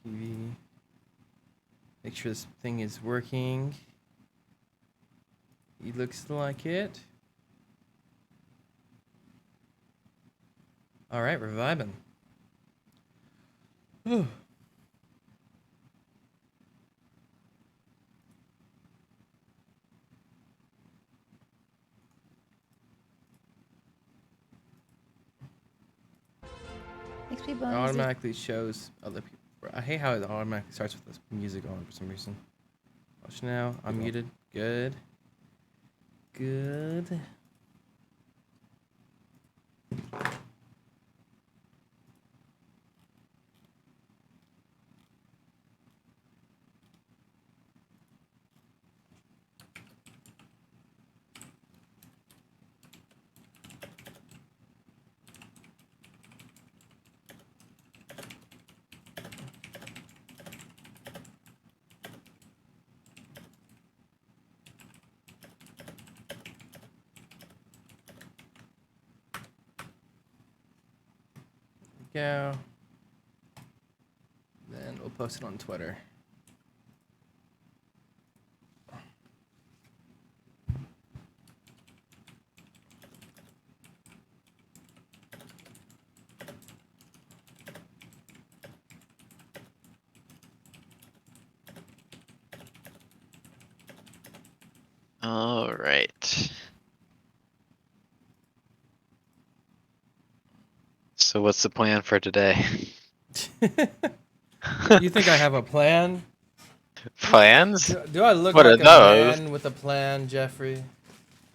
TV. Make sure this thing is working. He looks like it. All right, we're vibing. Whew. Makes people It uneasy. automatically shows other people. I hate how it automatically starts with this music on for some reason. Watch now. I'm muted. Good. Good. Go. Then we'll post it on Twitter. All right. So what's the plan for today? You think I have a plan? Plans? Do I look What like are a those? man with a plan, Jeffrey?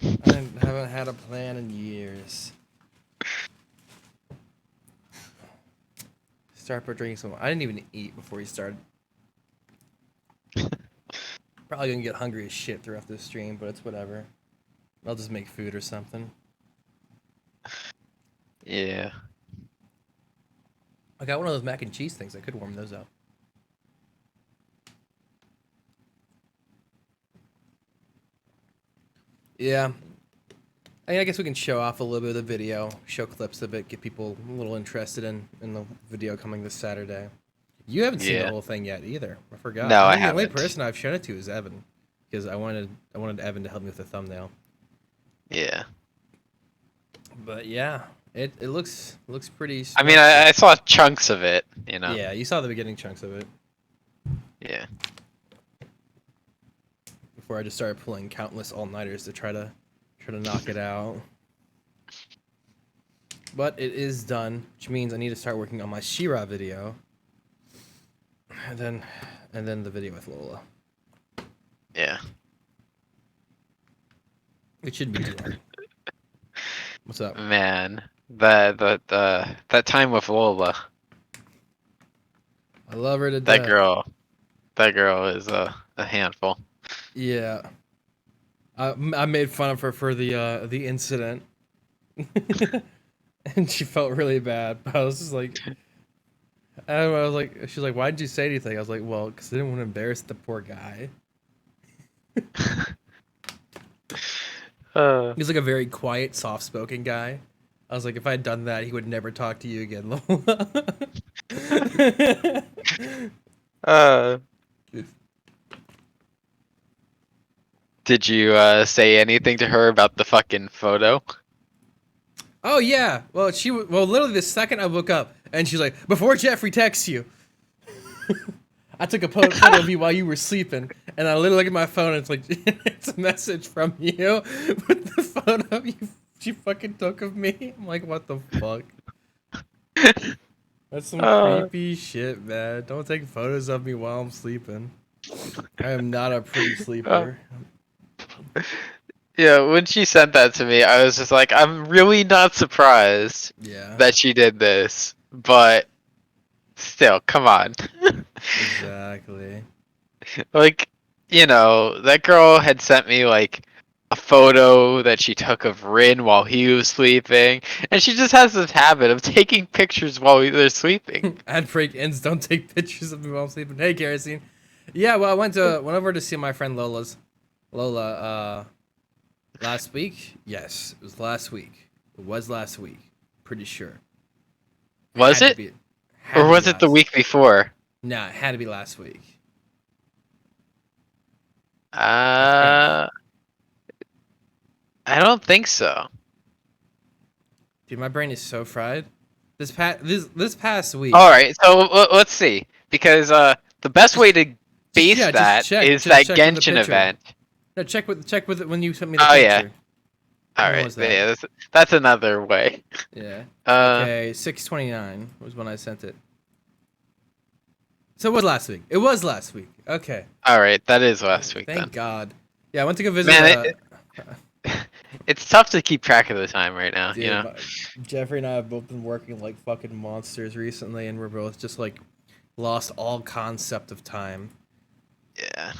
Haven't had a plan in years. Start by drinking some. I didn't even eat before he started. Probably gonna get hungry as shit throughout this stream, but it's whatever. I'll just make food or something. Yeah. I got one of those mac and cheese things. I could warm those up. Yeah. I guess we can show off a little bit of the video, show clips of it, get people a little interested in the video coming this Saturday. You haven't seen the Yeah. whole thing yet either. I forgot. No, I think the only haven't. person I've shown it to is Evan, because I wanted Evan to help me with the thumbnail. Yeah. But yeah, it looks pretty. I mean, I saw chunks of it, you know. Yeah, you saw the beginning chunks of it Yeah. before I just started pulling countless all-nighters to try to knock it out. But it is done, which means I need to start working on my She-Ra video, and then the video with Lola. Yeah. It shouldn't be too hard. What's up? Man, that time with Lola, I love her to death. that girl is a handful. Yeah. I made fun of her for the incident, and she felt really bad. But I was just like, she's like, why didn't you say anything? I was like, well, because I didn't want to embarrass the poor guy. He's like a very quiet, soft-spoken guy. I was like, if I had done that, he would never talk to you again, Lola. Did you say anything to her about the fucking photo? Oh yeah. Well, literally the second I woke up, and she's like, before Jeffrey texts you, I took a photo of you while you were sleeping, and I literally look at my phone, and it's like, it's a message from you with the photo she fucking took of me. I'm like, what the fuck? That's some creepy shit, man. Don't take photos of me while I'm sleeping. I am not a pretty sleeper. Yeah, when she sent that to me, I was just like, I'm really not surprised that she did this, but still, come on. Exactly. Like, you know, that girl had sent me like a photo that she took of Rin while he was sleeping, and she just has this habit of taking pictures while they're sleeping. Ad break ends. Don't take pictures of me while I'm sleeping. Hey, Kerosene. Yeah, well, I went over to see my friend Lola, last week. Yes, it was last week. It was last week. Pretty sure. Was it? Or was it the week before? Nah, it had to be last week. I don't think so. Dude, my brain is so fried. This past week. All right, so let's see, because the best way Just to base just that check. is Just that check with the Genshin picture. event. No, check with it when you sent me the Oh yeah. picture. All When right. was that? Yeah, that's another way. Yeah. Uh, Okay, 6/29 was when I sent it. So it was last week. It was last week. Okay. all right, that is last week then. Thank God. Yeah, I went to go visit. Man, it's tough to keep track of the time right now. You Dude, know. Jeffrey and I have both been working like fucking monsters recently, and we're both just like lost all concept of time. Yeah.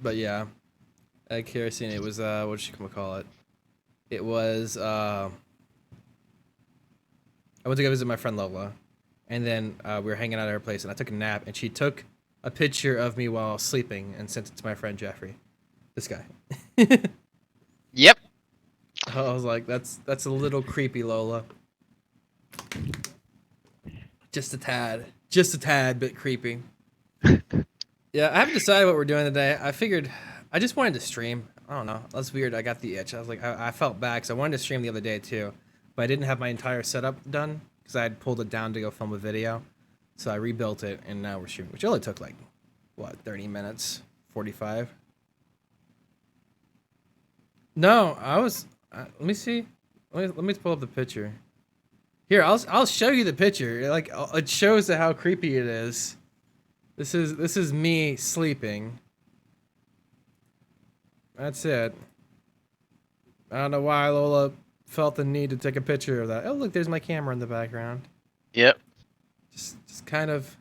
But yeah, kerosene. It was what you call it? It was I went to go visit my friend Lola, and then we were hanging out at her place, and I took a nap, and she took a picture of me while sleeping and sent it to my friend Jeffrey. This guy. Yep. I was like, that's a little creepy, Lola. Just a tad bit creepy. Yeah, I haven't decided what we're doing today. I figured I just wanted to stream. I don't know. That's weird. I got the itch. I was like, I felt bad because I wanted to stream the other day too, but I didn't have my entire setup done because I had pulled it down to go film a video. So I rebuilt it, and now we're streaming, which only took like, what, 30 minutes, 45. No, I was. Let me see. Let me pull up the picture. Here, I'll show you the picture. Like it shows how creepy it is. This is me sleeping. That's it. I don't know why Lola felt the need to take a picture of that. Oh look, there's my camera in the background. Yep. Just kind of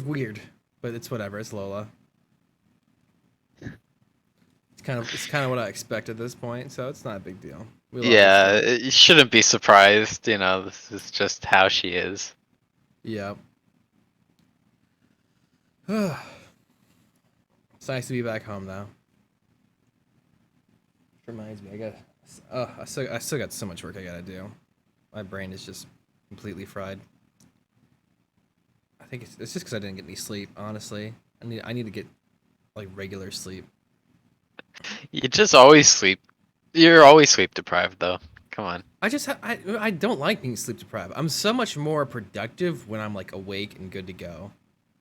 weird, but it's whatever. It's Lola. It's kind of what I expect at this point, so it's not a big deal. We love Yeah, this girl. you shouldn't be surprised. You know, this is just how she is. Yep. It's nice to be back home though. Reminds me, I still got so much work I gotta do. My brain is just completely fried. I think it's just because I didn't get any sleep. Honestly, I need to get like regular sleep. You just always sleep. You're always sleep deprived, though. Come on. I don't like being sleep deprived. I'm so much more productive when I'm like awake and good to go.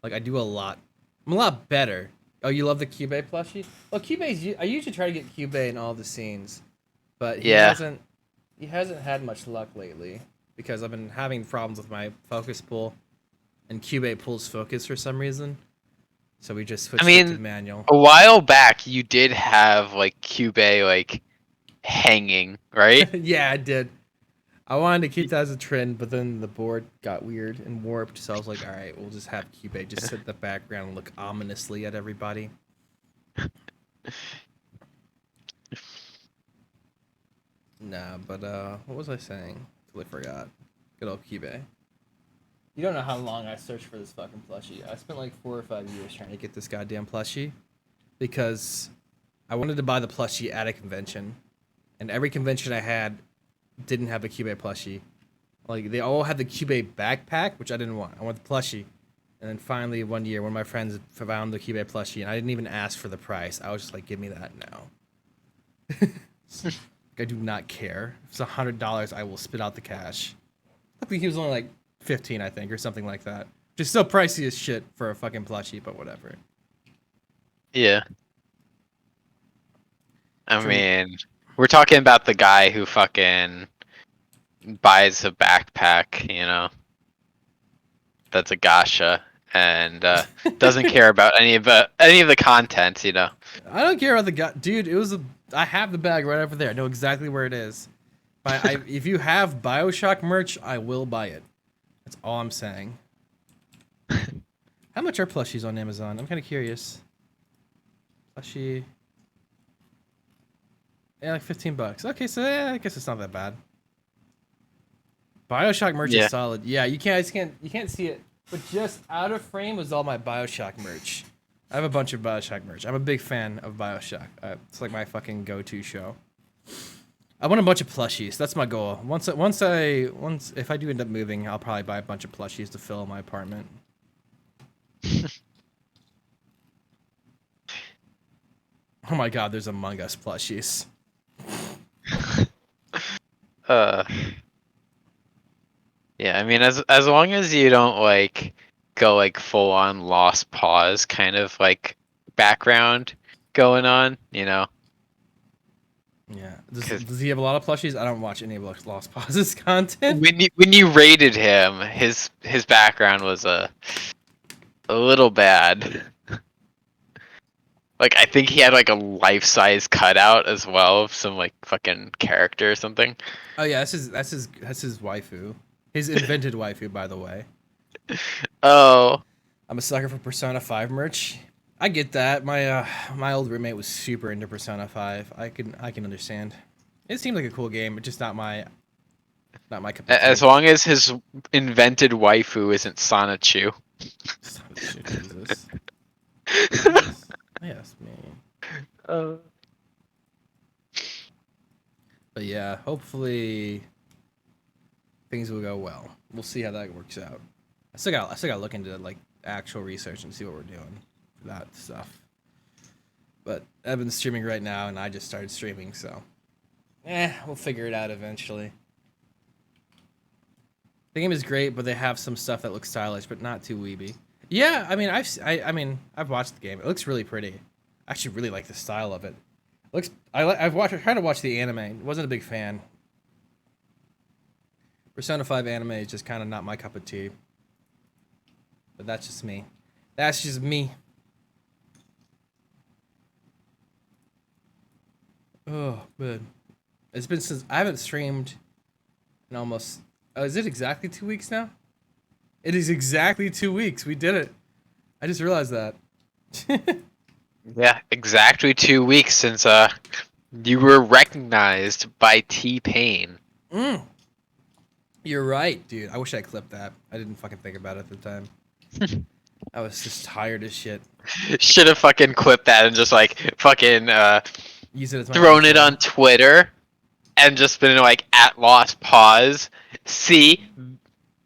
Like I do a lot. I'm a lot better. Oh, you love the Cube plushie? Well, I usually try to get Cube in all the scenes, but he Yeah. hasn't had much luck lately because I've been having problems with my focus pull, and Cube pulls focus for some reason. So we just switched it to manual. A while back, you did have like Cube like hanging, right? Yeah, I did. I wanted to keep that as a trend, but then the board got weird and warped, so I was like, all right, we'll just have Cube just sit in the background and look ominously at everybody. Nah, but what was I saying? Totally forgot. Good old Cube. You don't know how long I searched for this fucking plushie. I spent like 4 or 5 years trying to get this goddamn plushie because I wanted to buy the plushie at a convention, and every convention I had didn't have a Cube plushie. Like they all had the Cube backpack, which I didn't want. I want the plushie. And then finally one year, one of my friends found the Cube plushie, and I didn't even ask for the price. I was just like, "Give me that now." I do not care. If it's $100, I will spit out the cash. I think he was only like 15, I think, or something like that. Just still pricey as shit for a fucking plushie, but whatever. Yeah. I mean, we're talking about the guy who fucking buys a backpack, you know, that's a gacha, and doesn't care about any of the content, you know. I don't care about the guy, dude. I have the bag right over there. I know exactly where it is. If you have BioShock merch, I will buy it. That's all I'm saying. How much are plushies on Amazon? I'm kind of curious. Plushie. Yeah, like $15. Okay, so yeah, I guess it's not that bad. BioShock merch is solid. Yeah, you can't see it, but just out of frame was all my BioShock merch. I have a bunch of BioShock merch. I'm a big fan of BioShock. It's like my fucking go-to show. I want a bunch of plushies. That's my goal. Once if I do end up moving, I'll probably buy a bunch of plushies to fill my apartment. Oh my god, there's Among Us plushies. Uh, yeah, I mean, as long as you don't like go like full on Lost Pause kind of like background going on, you know. Yeah. 'Cause Does he have a lot of plushies? I don't watch any of Lost Pauses content. when you rated him, his background was a little bad. Like I think he had like a life-size cutout as well of some like fucking character or something. Oh yeah, that's his waifu. His invented waifu, by the way. Oh, I'm a sucker for Persona 5 merch. I get that. My old roommate was super into Persona 5. I can understand. It seemed like a cool game, but just not my cup of tea. as long as his invented waifu isn't Sonichu. Jesus. Jesus. Yes, man. Uh, But yeah, hopefully things will go well. We'll see how that works out. I still got to look into like actual research and see what we're doing for that stuff. But I've been streaming right now, and I just started streaming, so we'll figure it out eventually. The game is great, but they have some stuff that looks stylish, but not too weeby. Yeah, I mean, I've watched the game. It looks really pretty. I actually really like the style of it. I tried to watch the anime. Wasn't a big fan. Persona 5 anime is just kind of not my cup of tea. But that's just me. That's just me. Oh, man. It's been since I haven't streamed in almost. Oh, is it exactly 2 weeks now? It is exactly 2 weeks. We did it. I just realized that. yeah, exactly 2 weeks since you were recognized by T-Pain. You're right, dude. I wish I clipped that. I didn't fucking think about it at the time. I was just tired as shit. Should have fucking clipped that and just like fucking Use it as my thrown it intro. on Twitter and just been like at Lost Pause. See,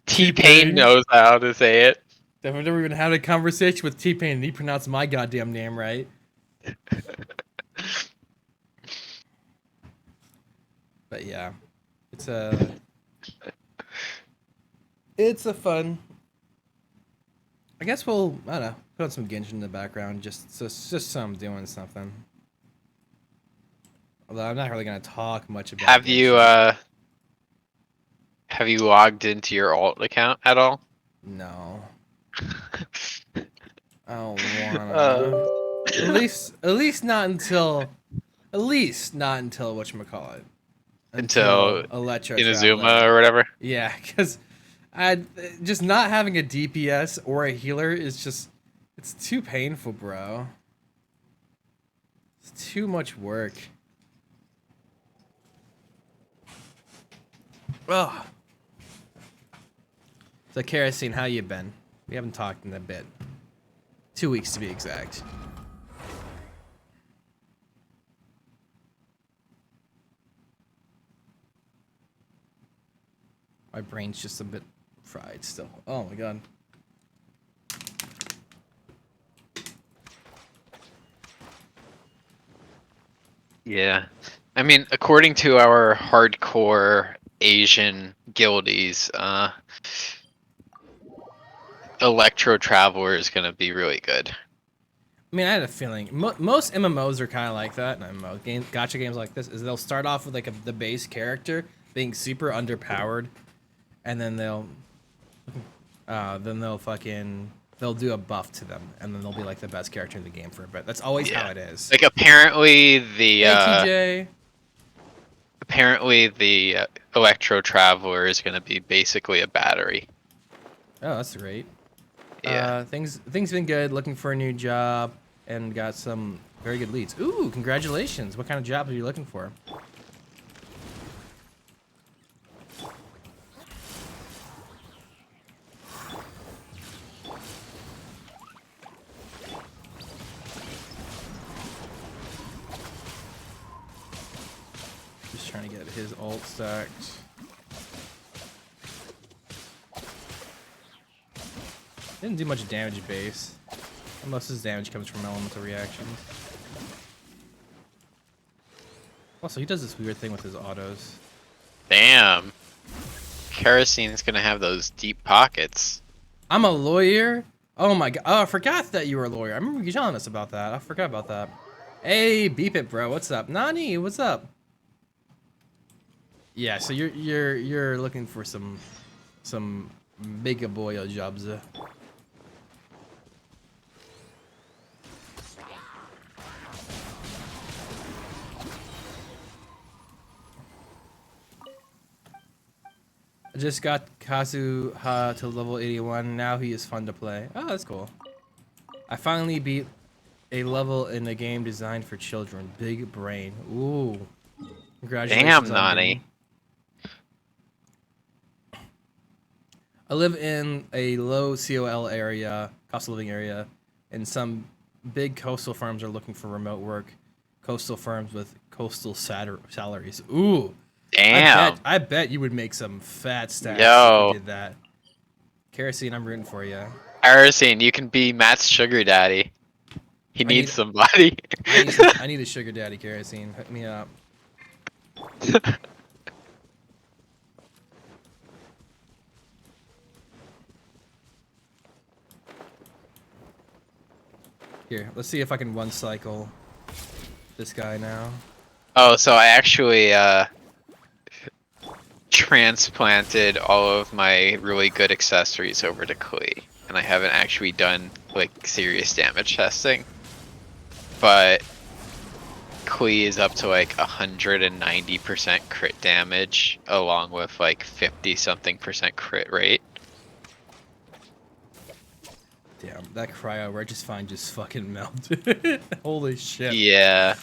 T-Pain knows how to say it. I've never even had a conversation with T-Pain and he pronounced my goddamn name right. But yeah, it's a fun. I guess we'll, I don't know, put on some Genshin in the background just so I'm doing something. Although I'm not really gonna talk much about. Have you logged into your alt account at all? No. I don't wanna. At least not until whatchamacallit. Until Electro Inazuma Traveler. or whatever? Yeah, because I just not having a DPS or a healer is just it's too painful, bro. It's too much work. Oh. So Kerosene, how you been? We haven't talked in a bit. 2 weeks to be exact. My brain's just a bit fried still. Oh my god. Yeah. I mean, according to our hardcore Asian guildies, Electro Traveler is gonna be really good. I mean, I had a feeling most MMOs are kind of like that. Gacha games like this is they'll start off with like the base character being super underpowered, and then they'll do a buff to them, and then they'll be like the best character in the game for a bit. That's always how it is. Like apparently Hey, the Electro Traveler is gonna be basically a battery. Oh, that's great. Yeah. Things been good. Looking for a new job and got some very good leads. Ooh, congratulations! What kind of job are you looking for? trying to get his ult stacked. Didn't do much damage base. Most of his damage comes from elemental reactions. Also, he does this weird thing with his autos. Damn. Kerosine's gonna have those deep pockets. I'm a lawyer? Oh my god. Oh, I forgot that you were a lawyer. I remember you telling us about that. I forgot about that. Hey, beep it, bro. What's up? Nani, what's up? Yeah, so you're looking for some mega boy jobs. I just got Kazuha to level 81. Now he is fun to play. Oh, that's cool. I finally beat a level in a game designed for children. Big brain. Ooh. Congratulations. Damn, Nani. I live in a low COL area, cost of living area, and some big coastal firms are looking for remote work. Coastal firms with coastal salaries. Ooh. Damn. I bet you would make some fat stats Yo. if you did that. Kerosene, I'm rooting for you. Kerosene, you can be Matt's sugar daddy. He needs somebody. I need a sugar daddy, Kerosene. Hook me up. Here, let's see if I can one cycle this guy now. Oh, so I actually transplanted all of my really good accessories over to Klee, and I haven't actually done like serious damage testing. But Klee is up to like 190% crit damage, along with like 50-something% crit rate. Damn, that cryo Registine just fucking melted. Holy shit. Yeah.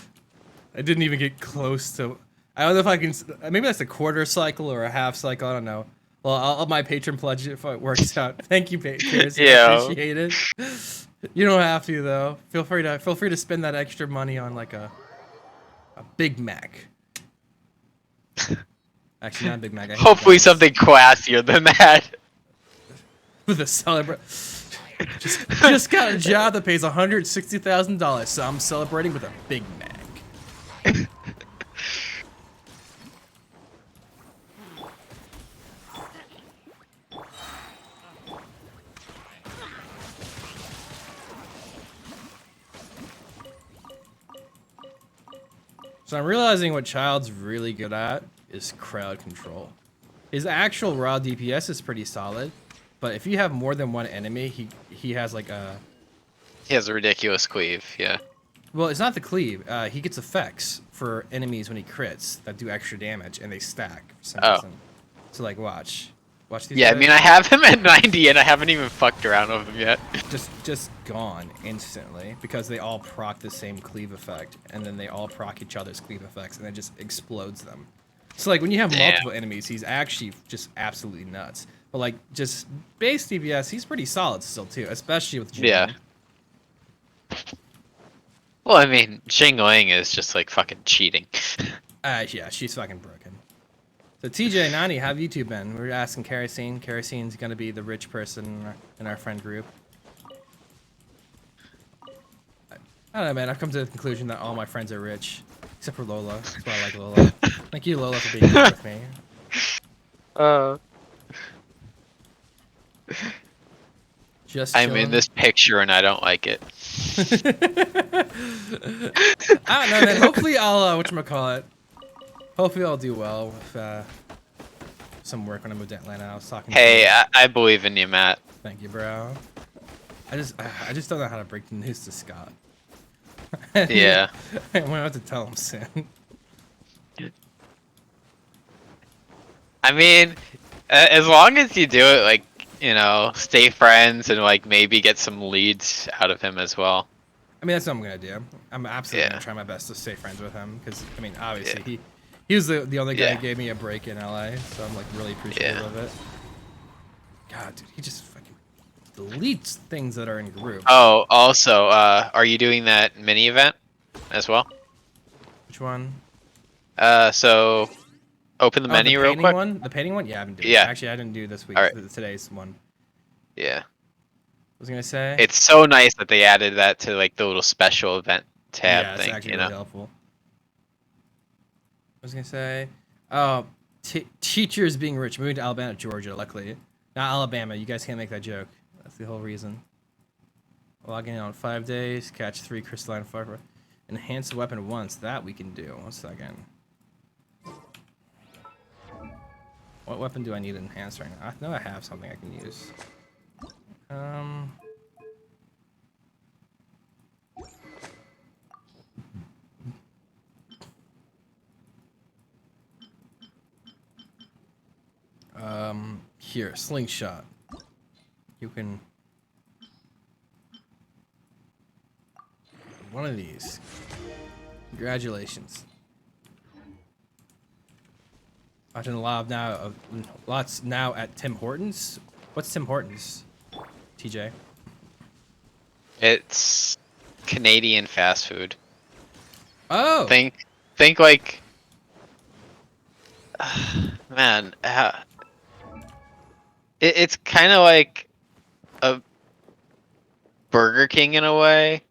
I didn't even get close to... I don't know if I can... Maybe that's a quarter cycle or a half cycle, I don't know. Well, I'll my patron pledge if it works out. Thank you, patrons. Yeah. I appreciate it. You don't have to, though. Feel free to spend that extra money on like a Big Mac. Actually, not a Big Mac. Hopefully something classier than that. With a celebrate. Just got a job that pays $160,000, so I'm celebrating with a Big Mac. So I'm realizing what Child's really good at is crowd control. His actual raw DPS is pretty solid, but if you have more than one enemy, he has like a... He has a ridiculous cleave, yeah. Well, it's not the cleave. He gets effects for enemies when he crits that do extra damage, and they stack for some reason. So like, watch these. Yeah, guys. I mean, I have him at 90, and I haven't even fucked around with him yet. Just gone instantly because they all proc the same cleave effect, and then they all proc each other's cleave effects, and it just explodes them. So like when you have multiple enemies, he's actually just absolutely nuts. But like just base DPS, he's pretty solid still too, especially with Jin. Yeah. Well, I mean, Xingling is just like fucking cheating. Yeah, she's fucking broken. So TJ, Nani, how have you two been? We're asking Kerosene. Kerosene's gonna be the rich person in our friend group. I don't know, man. I've come to the conclusion that all my friends are rich, except for Lola. That's why I like Lola. Thank you, Lola, for being here with me. Just I'm in this picture and I don't like it. I don't know, man. Hopefully I'll, whatchamacallit. Hopefully I'll do well with some work when I move to Atlanta. I was talking Hey, I believe in you, Matt. Thank you, bro. I just don't know how to break the news to Scott. Yeah. I'm gonna have to tell him soon. I mean, as long as you do it, like, you know, stay friends and, like, maybe get some leads out of him as well. I mean, that's what I'm gonna do. I'm absolutely gonna try my best to stay friends with him because, I mean, obviously he was the only guy who gave me a break in LA, so I'm like really appreciative of it. God, dude, he just fucking deletes things that are in group. Oh, also, are you doing that mini event as well? Which one? So open the menu real quick? The painting one? Yeah, I've been doing. Yeah. Actually, I didn't do this week. All right. Today's one. Yeah. I was gonna say. It's so nice that they added that to like the little special event tab yeah, it's thing. actually You really know. helpful. I was gonna say, oh, teachers being rich, moving to Alabama, Georgia. Luckily, not Alabama. You guys can't make that joke. That's the whole reason. Logging in on 5 days, catch 3 crystalline fire, enhance the weapon once. That we can do. 1 second. What weapon do I need to enhance right now? I know I have something I can use. Here, slingshot. You can. One of these. Congratulations. Watching lots now at Tim Hortons. What's Tim Hortons? TJ. It's Canadian fast food. Oh. Think like. Man, it's kind of like a Burger King in a way,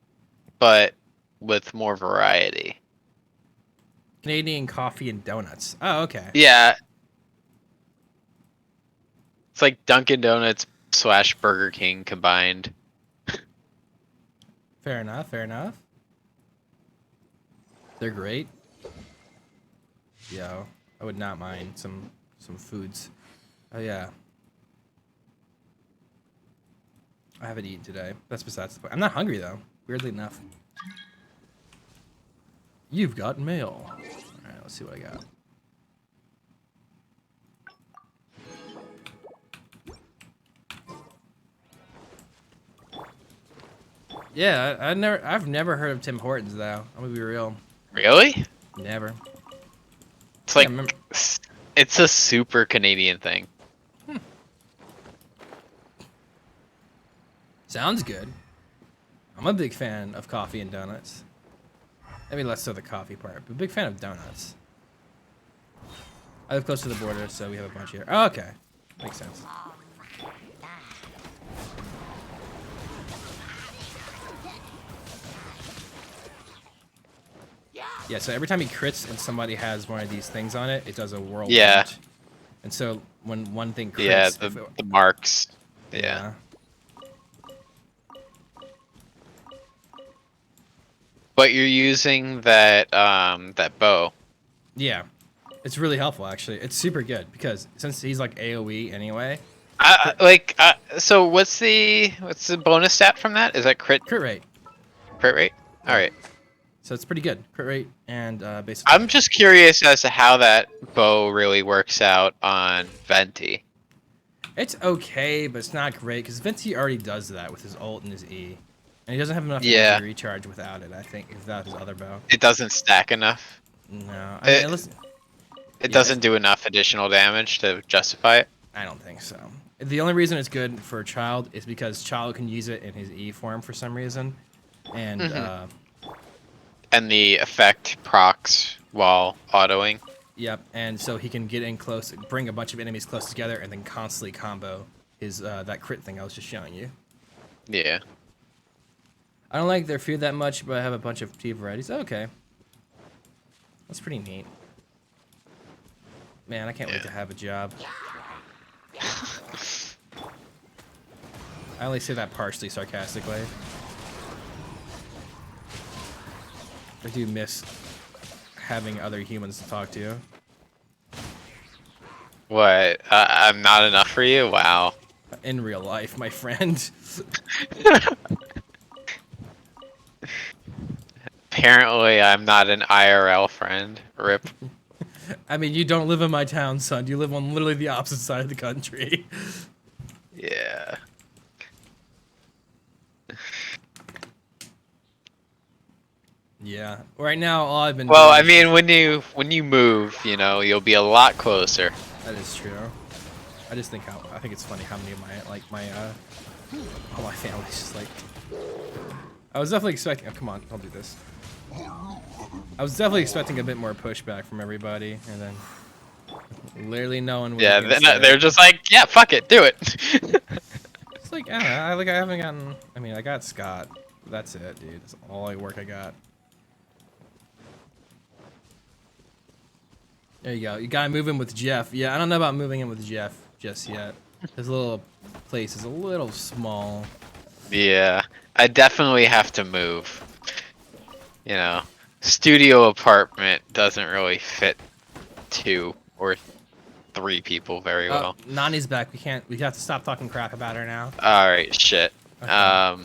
but with more variety. Canadian coffee and donuts. Oh, okay. Yeah. It's like Dunkin' Donuts / Burger King combined. Fair enough. Fair enough. They're great. Yo, I would not mind some foods. Oh yeah. I haven't eaten today. That's besides the point. I'm not hungry though. Weirdly enough. You've got mail. All right, let's see what I got. Yeah, I've never heard of Tim Hortons though. I'm gonna be real. Really? Never. It's like Yeah, it's a super Canadian thing. Sounds good. I'm a big fan of coffee and donuts. Maybe less so the coffee part, but big fan of donuts. I live close to the border, so we have a bunch here. Oh, okay. Makes sense. Yeah, so every time he crits and somebody has one of these things on it, it does a world Yeah. damage. And so when one thing crits... Yeah, if the marks. Yeah. But you're using that that bow. Yeah. It's really helpful, actually. It's super good, because since he's like AoE anyway... So what's the bonus stat from that? Is that crit rate. Crit rate? All right. So it's pretty good. Crit rate and basically... I'm just curious as to how that bow really works out on Venti. It's okay, but it's not great, because Venti already does that with his ult and his E. And he doesn't have enough Yeah. to recharge without it, I think, without his other bow. It doesn't stack enough. No. I mean, listen... It doesn't do enough additional damage to justify it. I don't think so. The only reason it's good for a child is because child can use it in his E form for some reason. And, And the effect procs while autoing. Yep, and so he can get in close, bring a bunch of enemies close together, and then constantly combo his that crit thing I was just showing you. Yeah. I don't like their food that much, but I have a bunch of tea varieties. Okay. That's pretty neat. Man, I can't wait to have a job. I only say that partially sarcastically. I do miss having other humans to talk to. What? I'm not enough for you? Wow. In real life, my friend. Apparently, I'm not an IRL friend. Rip. I mean, you don't live in my town, son. You live on literally the opposite side of the country. Yeah. Yeah. Right now, all I've been Well, doing I mean, when you move, you know, you'll be a lot closer. That is true. I just think I think it's funny how many of my all my family's just like. I was definitely expecting. Oh, come on, don't do this. I was definitely expecting a bit more pushback from everybody, and then Literally no one was Yeah, against they're it. just like, yeah, fuck it, do it. It's like, I don't know, I haven't gotten, I mean, I got Scott. That's it, dude. That's all I work I got. There you go. You gotta move in with Jeff. Yeah, I don't know about moving in with Jeff just yet. His little place is a little small. Yeah, I definitely have to move. You know, studio apartment doesn't really fit 2 or 3 people very well. Nani's back. We have to stop talking crap about her now. Alright, shit. Okay.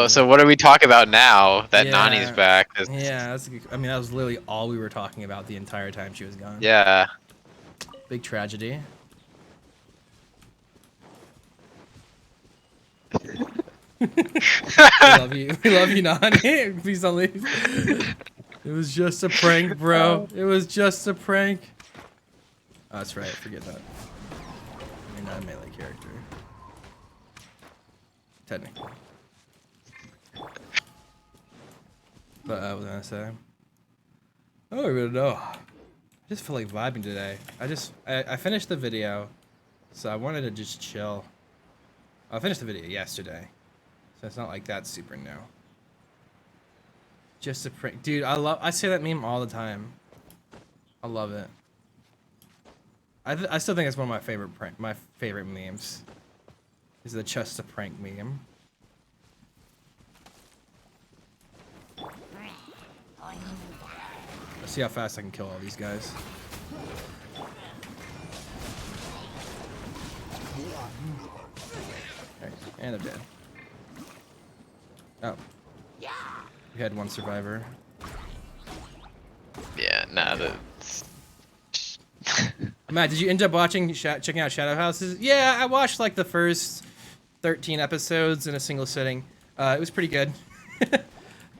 So what do we talk about now that yeah, Nani's back? Yeah, I mean, that was literally all we were talking about the entire time she was gone. Yeah. Big tragedy. We love you. We love you, Nani. Please don't leave. It was just a prank, bro. It was just a prank. Oh, that's right. Forget that. You're not a melee character. Technically. But I was gonna say. I don't even know. I just feel like vibing today. I finished the video, so I wanted to just chill. I finished the video yesterday, so it's not like that's super new. Just a prank, dude. I say that meme all the time. I love it. I still think it's one of my favorite memes. Is the just a prank meme. Let's see how fast I can kill all these guys. Okay, and they're dead. Oh. We had one survivor. Yeah, nah, that's... Matt, did you end up checking out Shadow Houses? Yeah, I watched like the first 13 episodes in a single sitting. It was pretty good.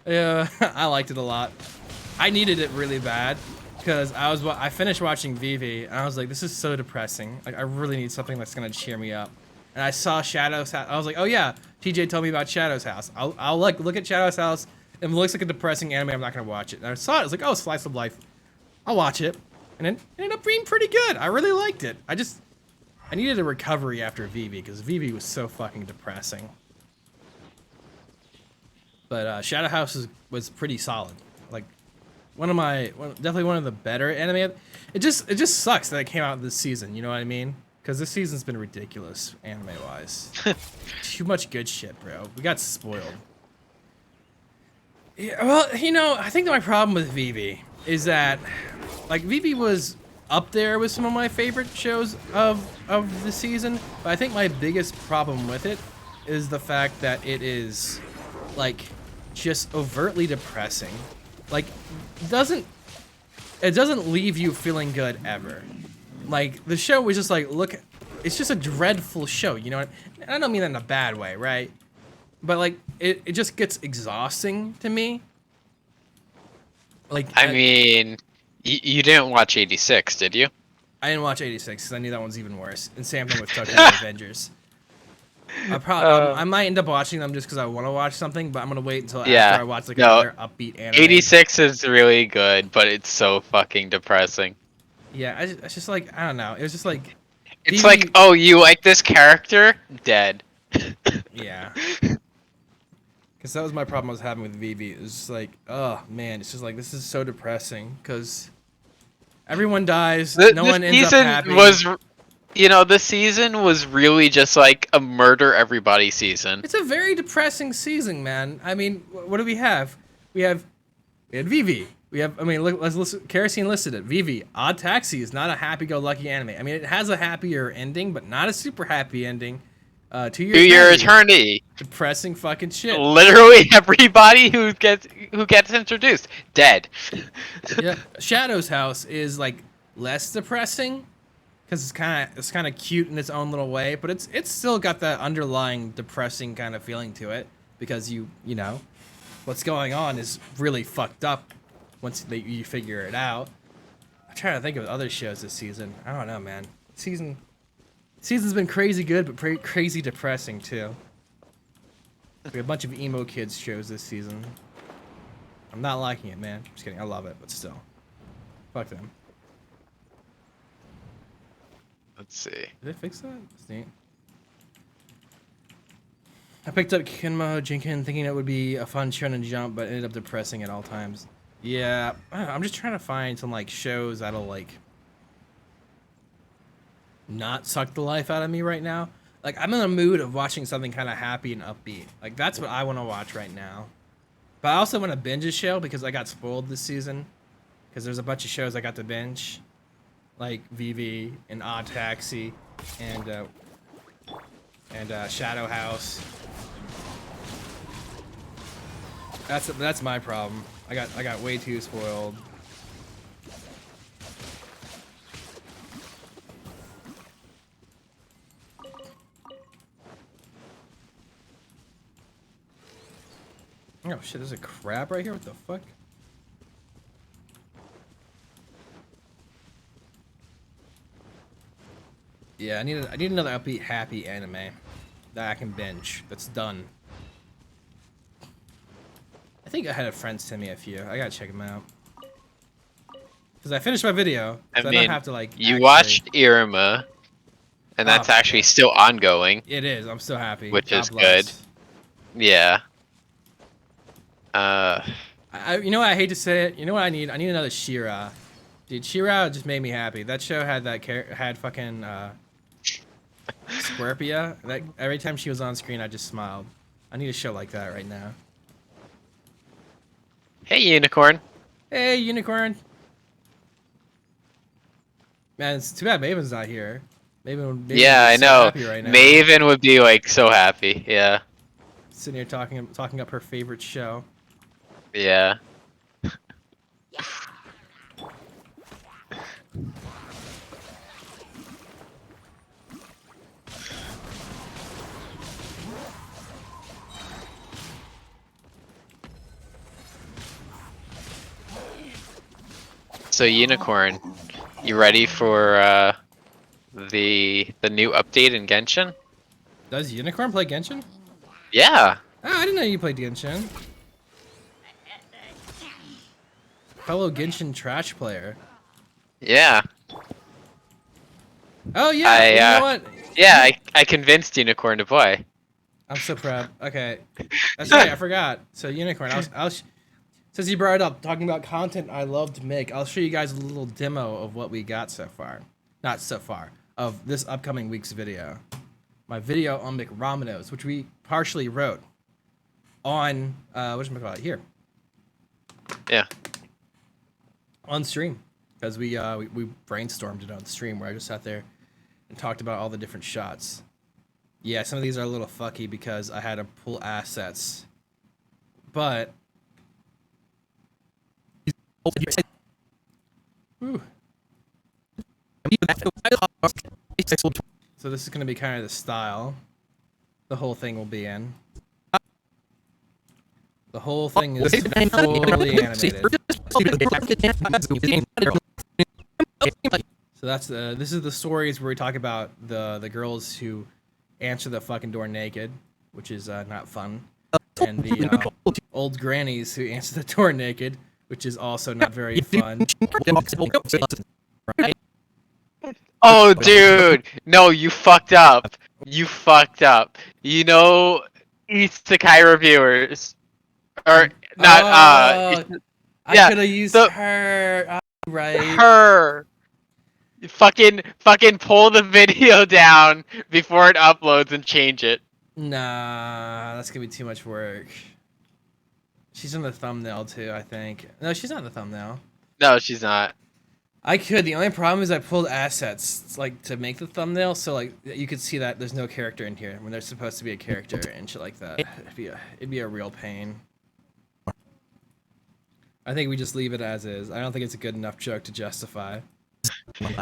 Yeah, I liked it a lot. I needed it really bad because I finished watching Vivi and I was like, this is so depressing. Like, I really need something that's gonna cheer me up. And I saw Shadow's House. I was like, oh yeah, TJ told me about Shadow's House. I'll like look at Shadow's House. If it looks like a depressing anime, I'm not gonna watch it. And I saw it. I was like, oh, Slice of Life. I'll watch it. And it ended up being pretty good. I really liked it. I needed a recovery after Vivi because Vivi was so fucking depressing. But Shadow House was pretty solid. Like definitely one of the better anime. It just sucks that it came out this season. You know what I mean? Because this season's been ridiculous anime wise. Too much good shit, bro. We got spoiled. Yeah, well, you know, I think that my problem with Vivi is that, like, Vivi was up there with some of my favorite shows of the season, but I think my biggest problem with it is the fact that it is, like, just overtly depressing. Like, it doesn't leave you feeling good ever. Like, the show was just like, look, it's just a dreadful show, you know what? And I don't mean that in a bad way, right? But, like, it just gets exhausting to me. Like, I mean, you didn't watch 86, did you? I didn't watch 86 because I knew that one's even worse. And same thing with Tokyo Avengers. I might end up watching them just because I want to watch something, but I'm gonna wait until after I watch like another upbeat anime. 86 is really good, but it's so fucking depressing. Yeah, it's just like, I don't know. It was just like It's like, oh, you like this character? Dead. Yeah. Because that was my problem I was having with Vivi. It was just like, oh man, it's just like, this is so depressing because everyone dies, no one ends up happy. This season was really just like a murder everybody season. It's a very depressing season, man. I mean, what do we have? We had Vivi. We have, I mean, let's listen. Kerosene listed it. Vivi, Odd Taxi is not a happy-go-lucky anime. I mean, it has a happier ending, but not a super happy ending. To Your Eternity. Depressing fucking shit. Literally everybody who gets introduced dead. Yeah, Shadow's House is like less depressing because it's kind of cute in its own little way, but it's still got that underlying depressing kind of feeling to it because you know what's going on is really fucked up once you figure it out. I'm trying to think of other shows this season. I don't know, man. Season's been crazy good, but crazy depressing too. We have a bunch of emo kids shows this season. I'm not liking it, man. Just kidding. I love it, but still. Fuck them. Let's see. Did they fix that? That's neat. I picked up Kinmo Jinkin thinking it would be a fun shonen jump, but ended up depressing at all times. Yeah, I don't know, I'm just trying to find some like shows that'll like not suck the life out of me right now. Like I'm in a mood of watching something kind of happy and upbeat. Like that's what I want to watch right now. But I also want to binge a show because I got spoiled this season. Because there's a bunch of shows I got to binge, like VV and Odd Taxi, and Shadow House. That's my problem. I got way too spoiled. Oh shit! There's a crab right here. What the fuck? Yeah, I need another upbeat, happy anime that I can binge. That's done. I think I had a friend send me a few. I gotta check them out. Because I finished my video, so I don't have to like. You watched Iruma, and that's actually still ongoing. It is. I'm so happy. Which God is bless. good. Yeah. You know what? I hate to say it. You know what I need? I need another She-Ra. Dude, She-Ra just made me happy. That show had had fucking Scorpia. That every time she was on screen, I just smiled. I need a show like that right now. Hey, Unicorn. Hey, Unicorn. Man, it's too bad Maven's not here. Maven Yeah, I know. Happy right now. Maven would be like so happy. Yeah. Sitting here talking up her favorite show. Yeah. So Unicorn, you ready for the new update in Genshin? Does Unicorn play Genshin? Yeah. Oh, I didn't know you played Genshin. Fellow Genshin trash player. Yeah. Oh yeah. You know what? Yeah, I convinced Unicorn to play. I'm so proud. Okay, that's right. I forgot. So Unicorn, since you brought it up, talking about content I love to make, I'll show you guys a little demo of what we got so far. Not so far, of this upcoming week's video. My video on McRomanos, which we partially wrote on, whatchamacallit, here. Yeah. On stream. Because we brainstormed it on stream where I just sat there and talked about all the different shots. Yeah, some of these are a little fucky because I had to pull assets. But... Whew. So this is going to be kind of the style the whole thing will be in. The whole thing is fully animated. So that's this is the stories where we talk about the girls who answer the fucking door naked, which is not fun, and the old grannies who answer the door naked, which is also not very fun. Oh, dude! No, you fucked up. You fucked up. You know, Isekai reviewers, or not? I yeah, could have used her. Right. Her. Fucking pull the video down before it uploads and change it. Nah, that's gonna be too much work. She's in the thumbnail too, I think. No, she's not in the thumbnail. No, she's not. I could. The only problem is I pulled assets like to make the thumbnail, so like you could see that there's no character in here when there's supposed to be a character and shit like that. It'd be a real pain. I think we just leave it as is. I don't think it's a good enough joke to justify. I'm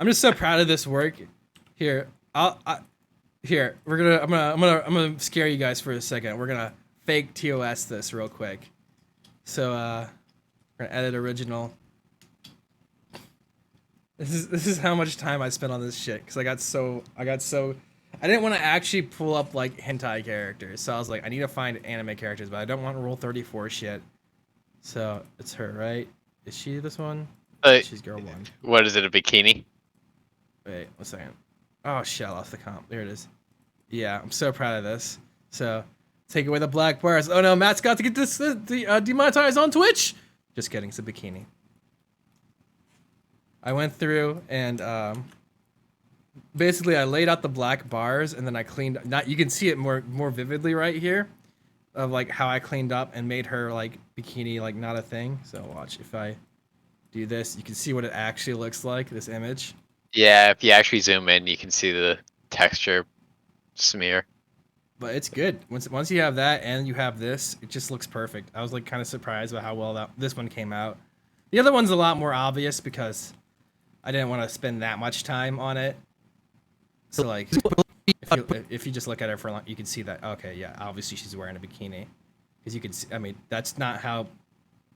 just so proud of this work. Here, here I'm gonna scare you guys for a second. We're gonna fake TOS this real quick. So we're gonna edit original. This is how much time I spent on this shit because I got so I didn't want to actually pull up like hentai characters, so I was like, I need to find anime characters, but I don't want Rule 34 shit. So it's her, right? Is she this one? She's girl one. What is it? A bikini? Wait, 1 second. Oh shit, I lost the comp. There it is. Yeah, I'm so proud of this. So take away the black bars. Oh no, Matt's got to get this demonetized on Twitch. Just kidding, it's a bikini. I went through and basically I laid out the black bars and then I cleaned. Not you can see it more vividly right here, of like how I cleaned up and made her like bikini like not a thing. So watch if I do this, you can see what it actually looks like. This image. Yeah, if you actually zoom in, you can see the texture smear. But it's good. Once you have that and you have this, it just looks perfect. I was like kind of surprised by how well this one came out. The other one's a lot more obvious because I didn't want to spend that much time on it. So like, if you just look at her for long, you can see that. Okay, yeah, obviously she's wearing a bikini, because you can see. I mean, that's not how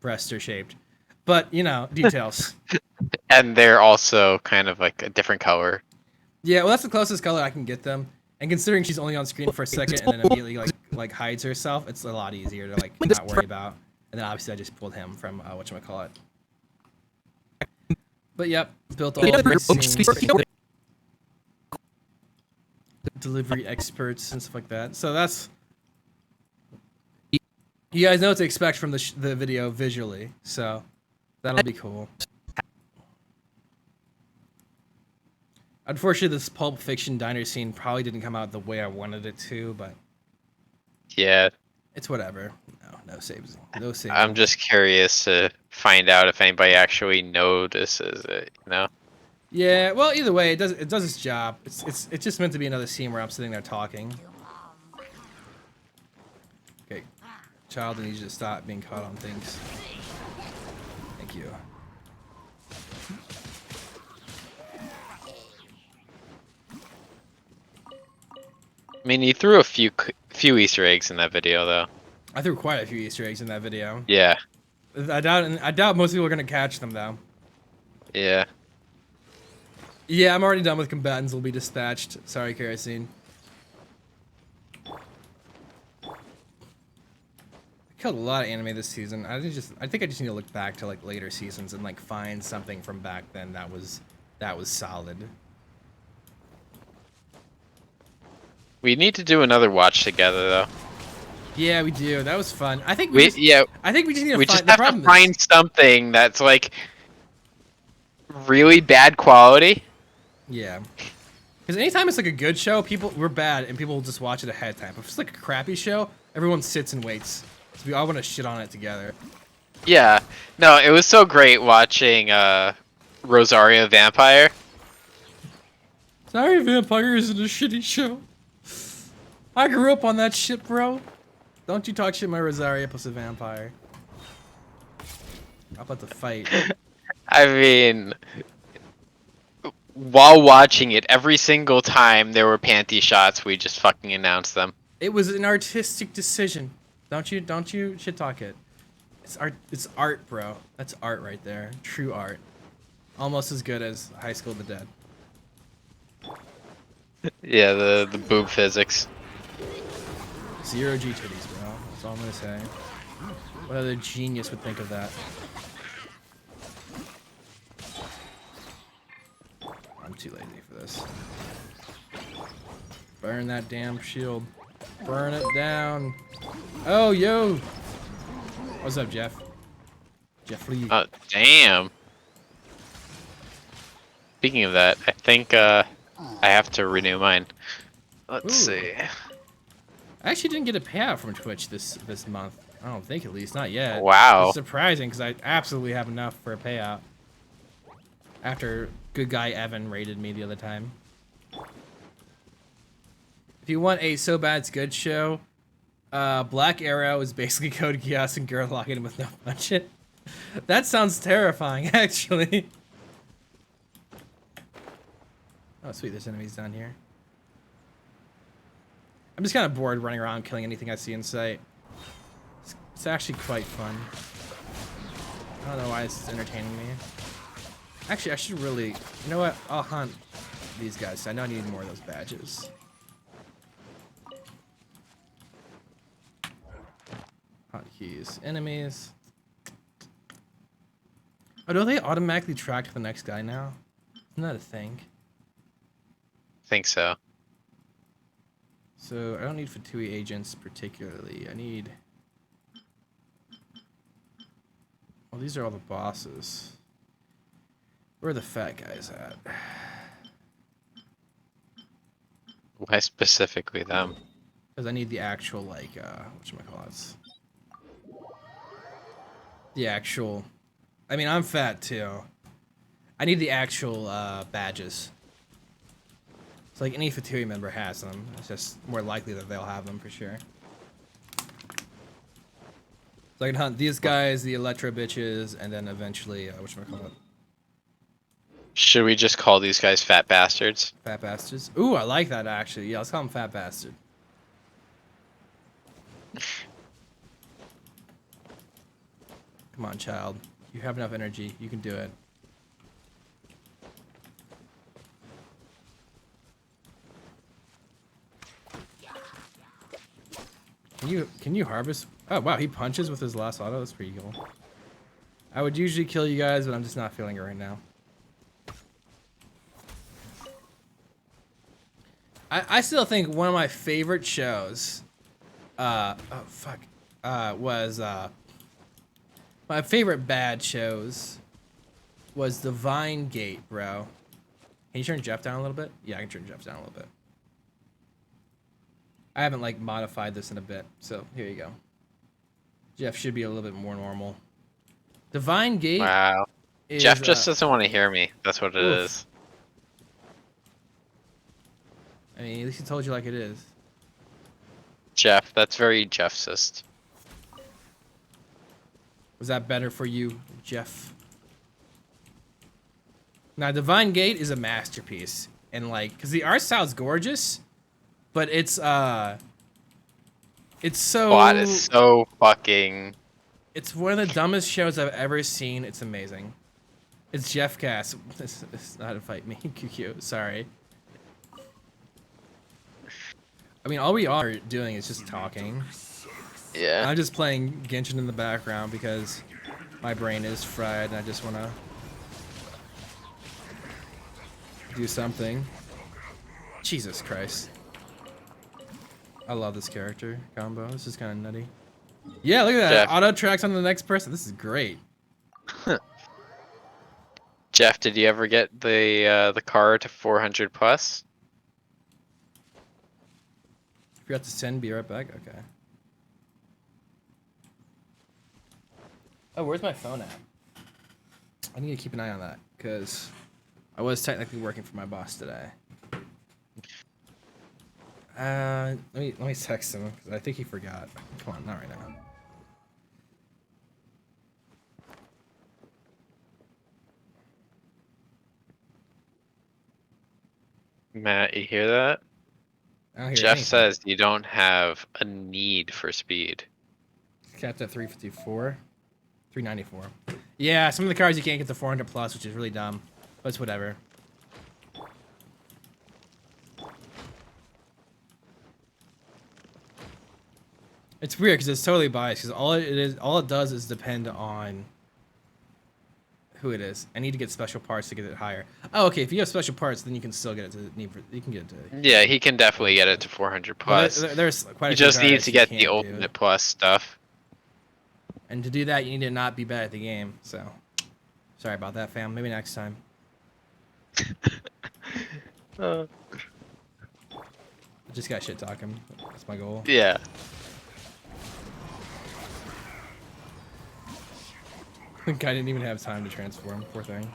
breasts are shaped, but you know, details. And they're also kind of like a different color. Yeah, well, that's the closest color I can get them. And considering she's only on screen for a second and then immediately like hides herself, it's a lot easier to like not worry about. And then obviously I just pulled him from whatchamacallit. But yep, built all of these scenes, delivery experts and stuff like that. So that's, you guys know what to expect from the video visually. So that'll be cool. Unfortunately, this Pulp Fiction diner scene probably didn't come out the way I wanted it to, but yeah, it's whatever. No saves. No saves. I'm just curious to find out if anybody actually notices it. You know? Yeah. Well, either way, it does its job. It's just meant to be another scene where I'm sitting there talking. Okay, child, I need you to stop being caught on things. Thank you. I mean, you threw a few Easter eggs in that video, though. I threw quite a few Easter eggs in that video. Yeah. I doubt most people are gonna catch them though. Yeah. Yeah, I'm already done with combatants. Will be dispatched. Sorry, Kerosene. I killed a lot of anime this season. I think I just need to look back to like later seasons and like find something from back then that was solid. We need to do another watch together, though. Yeah, we do. That was fun. I think I think we just need to we find. just have to find something that's like really bad quality. Yeah. Because anytime it's like a good show, we're bad and people will just watch it ahead of time. But if it's like a crappy show, everyone sits and waits. So we all want to shit on it together. Yeah. No, it was so great watching Rosario Vampire. Sorry, Vampire isn't a shitty show. I grew up on that shit, bro. Don't you talk shit my Rosario plus a vampire. I'm about to fight. I mean, while watching it, every single time there were panty shots, we just fucking announced them. It was an artistic decision. Don't you shit talk it. It's art, bro. That's art right there. True art. Almost as good as High School of the Dead. Yeah, the boob physics. Zero G titties, bro. That's all I'm gonna say. What other genius would think of that? I'm too lazy for this. Burn that damn shield. Burn it down. Oh, yo! What's up, Jeff? Jeffrey. Oh, damn. Speaking of that, I think I have to renew mine. Let's see. I actually didn't get a payout from Twitch this month. I don't think, at least, not yet. Wow. It's surprising because I absolutely have enough for a payout. After good guy Evan raided me the other time. If you want a so bad it's good show, Black Arrow is basically Code Geass and Girl locking him with no budget. That sounds terrifying, actually. Oh, sweet, there's enemies down here. I'm just kind of bored running around killing anything I see in sight. It's actually quite fun. I don't know why this is entertaining me. Actually, I should really... You know what? I'll hunt these guys. I know I need more of those badges. keys. Enemies. Oh, don't they automatically track to the next guy now? Isn't that a thing? Think so. So I don't need Fatui agents particularly. I need... Well, these are all the bosses. Where are the fat guys at? Why specifically them? Because I need the actual, like, whatchamacallits? The actual... I mean, I'm fat, too. I need the actual, badges. So, like, any Fatui member has them. It's just more likely that they'll have them, for sure. So I can hunt these guys, the Electro bitches, and then eventually, whatchamacallit? Should we just call these guys fat bastards? Fat bastards. Ooh, I like that, actually. Yeah, let's call him fat bastard. Come on, child. You have enough energy. You can do it. Can you harvest? Oh wow, he punches with his last auto. That's pretty cool. I would usually kill you guys, but I'm just not feeling it right now. I still think one of my favorite shows, was my favorite bad shows was Divine Gate, bro. Can you turn Jeff down a little bit? Yeah, I can turn Jeff down a little bit. I haven't like modified this in a bit, so here you go. Jeff should be a little bit more normal. Divine Gate. Wow. Is, Jeff just doesn't want to hear me. That's what it is. I mean, at least he told you like it is. Jeff, that's very Jeffsist. Was that better for you, Jeff? Now, Divine Gate is a masterpiece, and like, cause the art style's gorgeous, but it's so. Plot is so fucking. It's one of the dumbest shows I've ever seen. It's amazing. It's Jeff Cass. It's not invite me, QQ. Sorry. I mean, all we are doing is just talking. Yeah. I'm just playing Genshin in the background because my brain is fried and I just want to do something. Jesus Christ. I love this character combo. This is kind of nutty. Yeah, look at that. Jeff. Auto tracks on the next person. This is great. Jeff, did you ever get the car to 400 plus? Forgot to send. Be right back. Okay. Oh, where's my phone at? I need to keep an eye on that because I was technically working for my boss today. Let me text him because I think he forgot. Come on, not right now. Matt, you hear that? I don't hear Jeff anything. says you don't have a need for speed. Capped at 354, 394. Yeah, some of the cars you can't get to 400 plus, which is really dumb, but it's whatever. It's weird because it's totally biased because all it does is depend on who it is. I need to get special parts to get it higher. Oh, okay. If you have special parts, then you can still get it to you can get it to. Yeah, he can definitely get it to 400 plus. Well, there's quite a He few just cars needs to you get can't the do. ultimate plus stuff. And to do that, you need to not be bad at the game. So, sorry about that, fam. Maybe next time. Uh, I just got shit talking. That's my goal. yeah. Guy didn't even have time to transform. Poor thing.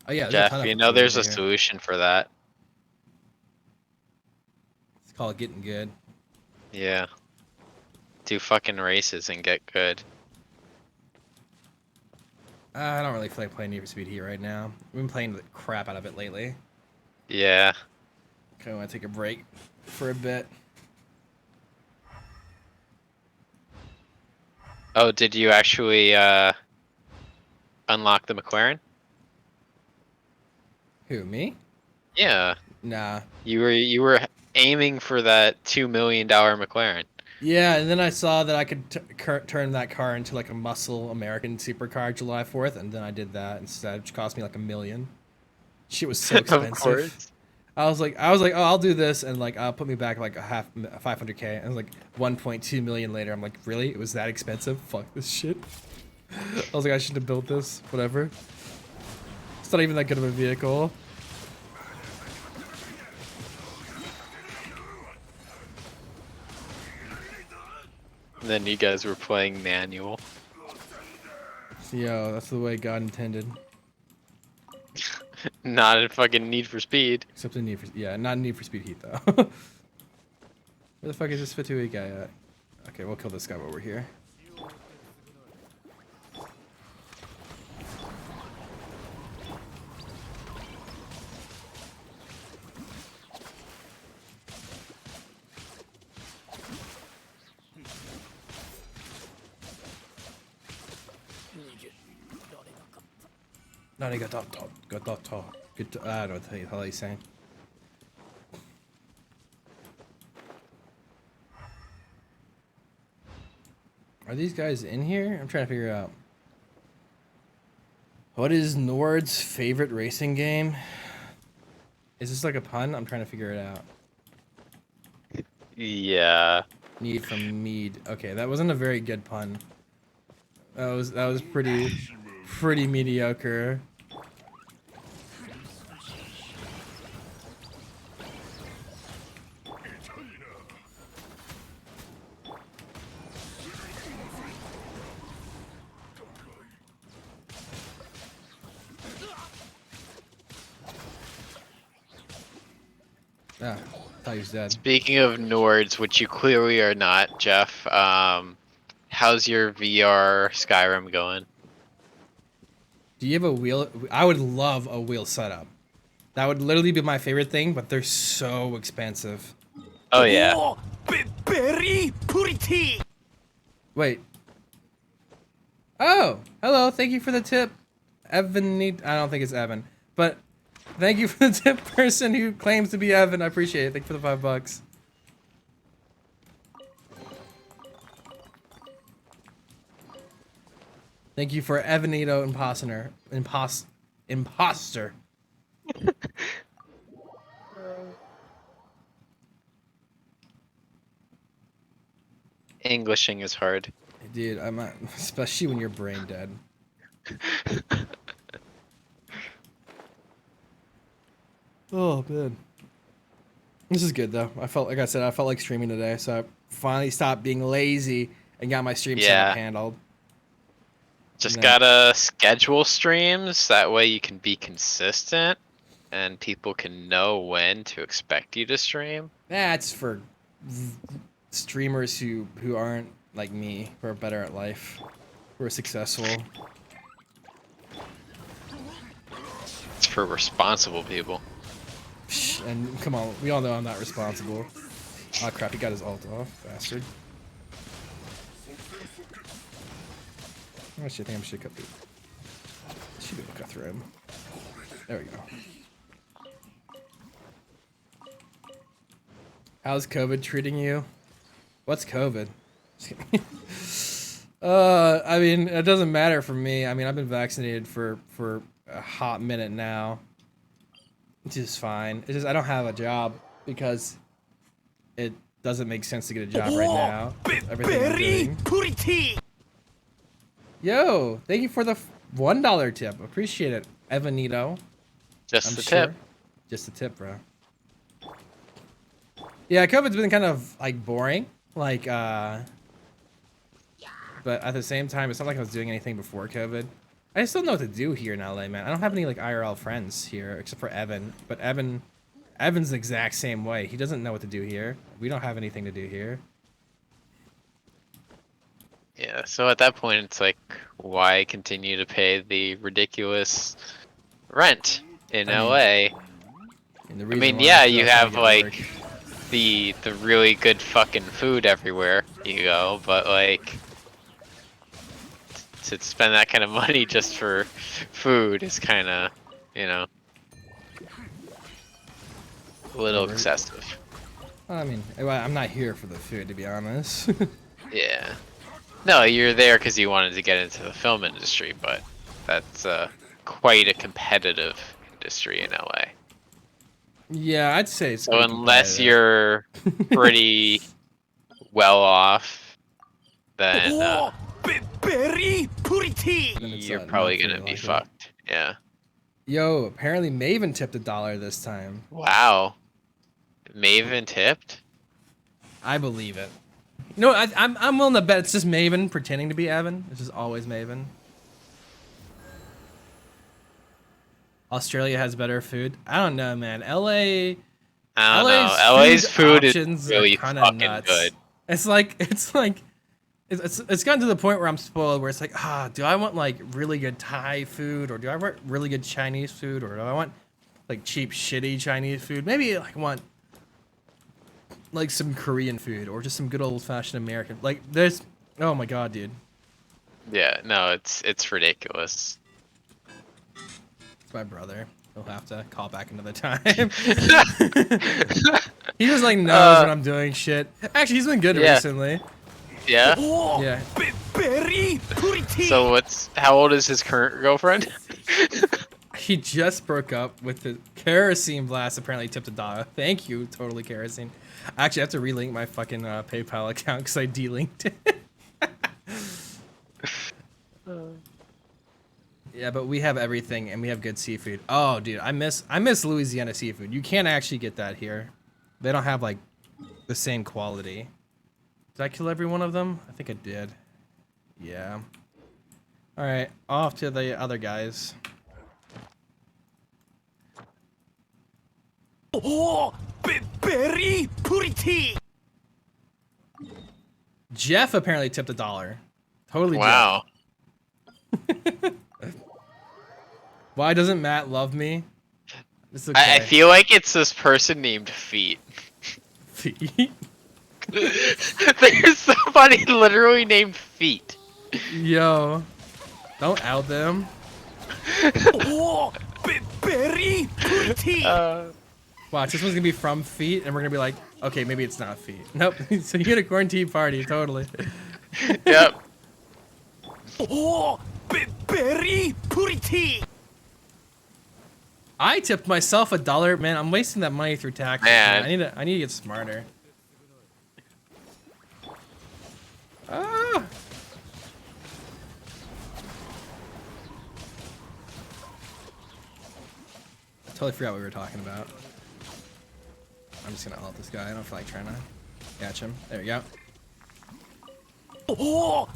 Oh yeah, there's a ton Jeff, of you know food there's over a here. solution for that. It's called getting good. Yeah. Do fucking races and get good. I don't really feel like playing Need for Speed Heat right now. I've been playing the crap out of it lately. Yeah. Okay, I want to take a break for a bit. Oh, did you actually unlock the McLaren? Who, me? Yeah. Nah. You were aiming for that $2 million McLaren. Yeah, and then I saw that I could turn that car into like a muscle American supercar July 4th, and then I did that instead, which cost me like $1 million. Shit was so Of expensive. course. I was like, oh, I'll do this, and like, I'll put me back like a 500K, and like 1.2 million later, I'm like, really? It was that expensive? Fuck this shit. I was like, I shouldn't have built this. Whatever. It's not even that good of a vehicle. And then you guys were playing manual. Yo, that's the way God intended. Not in fucking Need for Speed. Except in Need for, yeah, not in Need for Speed Heat though. Where the fuck is this Fatui guy at? Okay, we'll kill this guy while we're here. Narigato. Good. I don't know what the hell he's saying. Are these guys in here? I'm trying to figure out. What is Nord's favorite racing game? Is this like a pun? I'm trying to figure it out. Yeah. Need from Mead. Okay, that wasn't a very good pun. That was pretty mediocre. Ah, thought he was dead. Speaking of Nords, which you clearly are not, Jeff, how's your VR Skyrim going? Do you have a wheel? I would love a wheel setup. That would literally be my favorite thing, but they're so expensive. Oh yeah. Oh, very pretty. Wait. Oh, hello. Thank you for the tip, Evan. I don't think it's Evan, but thank you for the tip, person who claims to be Evan. I appreciate it. Thank you for the $5. Thank you for Evanito Imposter. Englishing is hard. Dude, I'm not, especially when you're brain dead. Oh man, this is good though. I felt like streaming today, so I finally stopped being lazy and got my stream setup handled. Just No. gotta schedule streams, that way you can be consistent and people can know when to expect you to stream. That's for streamers who aren't like me, who are better at life, who are successful. It's for responsible people. Psh, and come on, we all know I'm not responsible. Oh crap, he got his ult off, bastard. I think I should cut through. Should be able to cut through him. There we go. How's COVID treating you? What's COVID? I mean, it doesn't matter for me. I mean, I've been vaccinated for a hot minute now. Which is fine. It's just I don't have a job because it doesn't make sense to get a job right now. Everything I'm Very doing. pretty. Yo, thank you for the $1 tip. Appreciate it, Evanito. Just I'm the sure. tip. Just a tip, bro. Yeah, COVID's been kind of like boring. Like, but at the same time, it's not like I was doing anything before COVID. I just don't know what to do here in LA, man. I don't have any like IRL friends here except for Evan. But Evan's the exact same way. He doesn't know what to do here. We don't have anything to do here. Yeah, so at that point it's like, why continue to pay the ridiculous rent in LA? And the I reason mean, why yeah, is 'cause you I was have trying to get like work. the really good fucking food everywhere you go, but like to spend that kind of money just for food is kind of, you know, a little Right. excessive. I mean, well, I'm not here for the food, to be honest. Yeah. No, you're there because you wanted to get into the film industry, but that's quite a competitive industry in LA. Yeah, I'd say it's So pretty unless competitive. you're pretty well off, then Oh, very pretty. Then it's, you're not probably for gonna be like it. fucked. Yeah. Yo, apparently Maven tipped $1 this time. Wow. Maven tipped? I believe it. You know, I'm willing to bet it's just Maven pretending to be Evan. It's just always Maven. Australia has better food. I don't know, man. LA. I don't LA's know. LA's food is options really are kind of fucking nuts. good. It's gotten to the point where I'm spoiled, where it's like, do I want like really good Thai food, or do I want really good Chinese food, or do I want like cheap, shitty Chinese food? Maybe like, I want like some Korean food, or just some good old-fashioned American. Like, there's, oh my god, dude. Yeah, no, it's ridiculous. It's my brother. He'll have to call back another time. He just like knows when I'm doing shit. Actually, he's been good Yeah. recently. Yeah? Oh, Yeah. very pretty. So how old is his current girlfriend? He just broke up with the kerosene blast. Apparently tipped $1. Thank you, totally kerosene. I actually have to relink my fucking PayPal account because I delinked it. Yeah, but we have everything and we have good seafood. Oh, dude, I miss Louisiana seafood. You can't actually get that here. They don't have like the same quality. Did I kill every one of them? I think I did. Yeah. All right, off to the other guys. Oh, very pretty. Jeff apparently tipped $1. Totally. Wow. Jeff. Why doesn't Matt love me? It's okay. I feel like it's this person named Feet. Feet. There's somebody literally named Feet. Yo, don't out them. Oh, very pretty. Watch, this one's gonna be from Feet, and we're gonna be like, okay, maybe it's not Feet. Nope. So unicorn tea party, totally. Yep. Oh, very pretty. I tipped myself $1. Man, I'm wasting that money through taxes. Man. I need to get smarter. Ah. I totally forgot what we were talking about. I'm just gonna ult this guy. I don't feel like trying to catch him. There we go. Oh,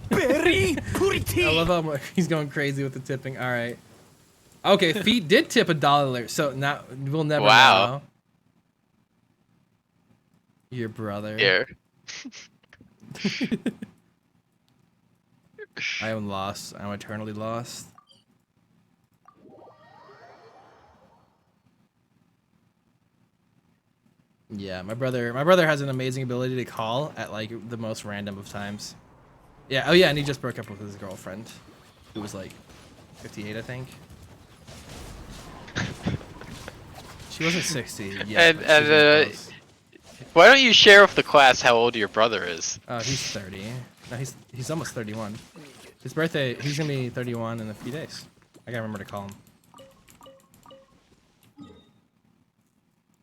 very pretty. I love how much he's going crazy with the tipping. All right. Okay, Feet did tip $1, so now we'll never Wow. know. Your brother. Here. I am lost. I'm eternally lost. Yeah, my brother has an amazing ability to call at like the most random of times. Yeah, oh yeah, and he just broke up with his girlfriend, who was like 58, I think. She wasn't 60 yet. And why don't you share with the class how old your brother is? Oh, he's 30. No, he's almost 31. His birthday, he's gonna be 31 in a few days. I gotta remember to call him.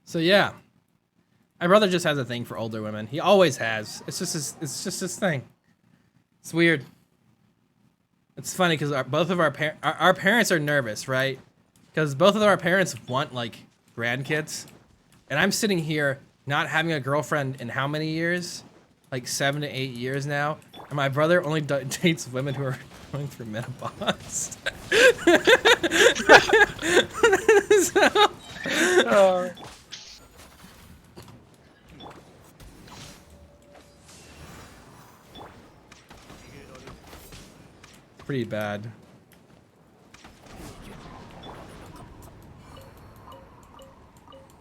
So yeah, my brother just has a thing for older women. He always has. It's just his thing. It's weird. It's funny because both of our parents are nervous, right? Because both of our parents want like grandkids, and I'm sitting here not having a girlfriend in how many years? Like 7 to 8 years now, and my brother only dates women who are going through menopause. So, pretty bad.